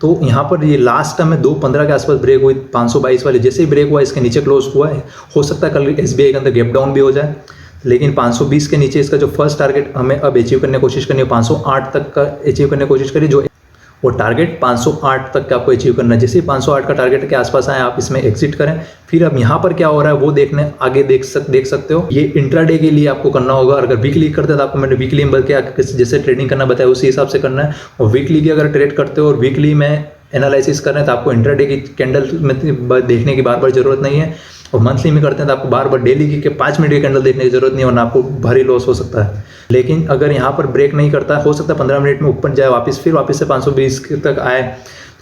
तो यहाँ पर ये लास्ट टाइम में 2:15 के आसपास ब्रेक हुई 522 वाले, जैसे ही ब्रेक हुआ इसके नीचे क्लोज हुआ है। हो सकता है कल SBI के अंदर गैप डाउन भी हो जाए, लेकिन 520 के नीचे इसका जो फर्स्ट टारगेट हमें अब अचीव करने की कोशिश करनी है, 508 तक का अचीव करने की कोशिश करिए। जो वो टारगेट 508 तक का आपको अचीव करना है। जैसे 508 का टारगेट के आसपास आए, आप इसमें एग्जिट करें। फिर अब यहाँ पर क्या हो रहा है वो देखने आगे देख सकते हो। ये इंट्राडे के लिए आपको करना होगा। अगर वीकली करते तो आपको मैंने वीकली में क्या जैसे ट्रेडिंग करना बताया उसी हिसाब से करना है। और वीकली की अगर ट्रेड करते हो और वीकली में एनालिसिस कर रहे हैं तो आपको इंट्राडे की कैंडल में देखने की बार बार जरूरत नहीं है। और मंथली में करते हैं तो आपको बार बार डेली की 5 मिनट की कैंडल देखने की जरूरत नहीं है, वरना आपको भारी लॉस हो सकता है। लेकिन अगर यहाँ पर ब्रेक नहीं करता, हो सकता है 15 मिनट में ऊपर जाए वापस, फिर वापस से 520 तक आए।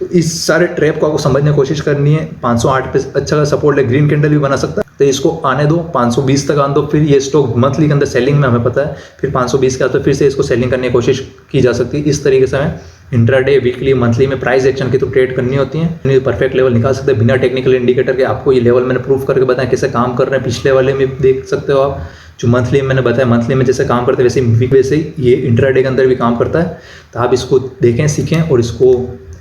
तो इस सारे ट्रैप को आपको समझने की कोशिश करनी है। 508 पे अच्छा का सपोर्ट है, ग्रीन कैंडल भी बना सकता है, तो इसको आने दो, 520 तक आने दो। फिर ये स्टॉक मंथली के अंदर सेलिंग में हमें पता है, फिर 520 के आते फिर से इसको सेलिंग करने की कोशिश की जा सकती है। इस तरीके से हमें इंट्राडे, वीकली, मंथली में प्राइस एक्शन की तो ट्रेड करनी होती है। परफेक्ट लेवल निकाल सकते हैं बिना टेक्निकल इंडिकेटर के। आपको ये लेवल मैंने प्रूफ करके बताया कैसे काम कर रहे हैं। पिछले वाले में देख सकते हो आप, जो मंथली में मैंने बताया, मंथली में जैसे काम करते हैं वैसे ही ये इंट्राडे के अंदर भी काम करता है। तो आप इसको देखें, सीखें और इसको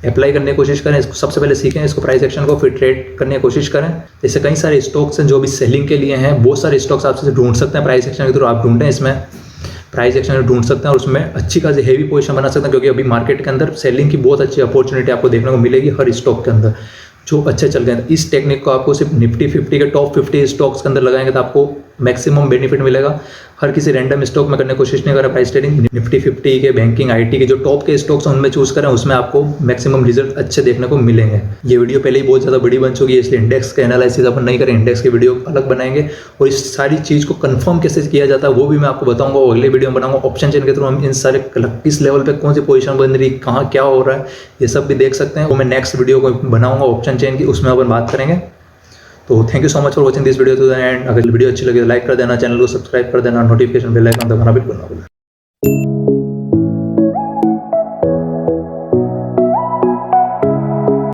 अप्लाई करने की कोशिश करें। इसको सबसे पहले सीखें इसको प्राइस एक्शन को, फिर ट्रेड करने की कोशिश करें। जैसे कई सारे स्टॉक्स हैं जो भी सेलिंग के लिए हैं, बहुत सारे स्टॉक्स आपसे ढूंढ सकते हैं प्राइस एक्शन के थ्रू। आप ढूंढें, इसमें प्राइस एक्शन ढूंढ सकते हैं और उसमें अच्छी खासी हेवी पोजीशन बना सकते हैं, क्योंकि अभी मार्केट के अंदर सेलिंग की बहुत अच्छी अपॉर्चुनिटी आपको देखने को मिलेगी हर स्टॉक के अंदर जो अच्छे चल गए हैं। इस टेक्निक को आपको सिर्फ निफ्टी 50 के टॉप 50 स्टॉक्स के अंदर लगाएंगे तो आपको मैक्सिमम बेनिफिट मिलेगा। हर किसी रैंडम स्टॉक में करने की कोशिश नहीं करें प्राइस ट्रेडिंग। निफ्टी 50 के, बैंकिंग, IT के जो टॉप के स्टॉक्स हैं उनमें चूज करें, उसमें आपको मैक्सिमम रिजल्ट अच्छे देखने को मिलेंगे। ये वीडियो पहले ही बहुत ज़्यादा बड़ी बन चुकी है, इसलिए इंडेक्स का एनालिसिस अपन नहीं करें, इंडेक्स की वीडियो अलग बनाएंगे। और इस सारी चीज़ को कंफर्म कैसे किया जाता है वो भी मैं आपको बताऊंगा, अगले वीडियो में बनाऊंगा। ऑप्शन चेन के थ्रू हम इन सारे किस लेवल पर कौन सी पोजिशन बन रही, कहाँ क्या हो रहा है, ये सब भी देख सकते हैं। वो मैं नेक्स्ट वीडियो को बनाऊंगा ऑप्शन चेन की, उसमें अपन बात करेंगे। तो thank you so much for watching this video to the end. अगर वीडियो अच्छी लगे तो लाइक कर देना, चैनल को सब्सक्राइब कर देना, नोटिफिकेशन बेल आइकन दबाना बिल्कुल ना भूलें।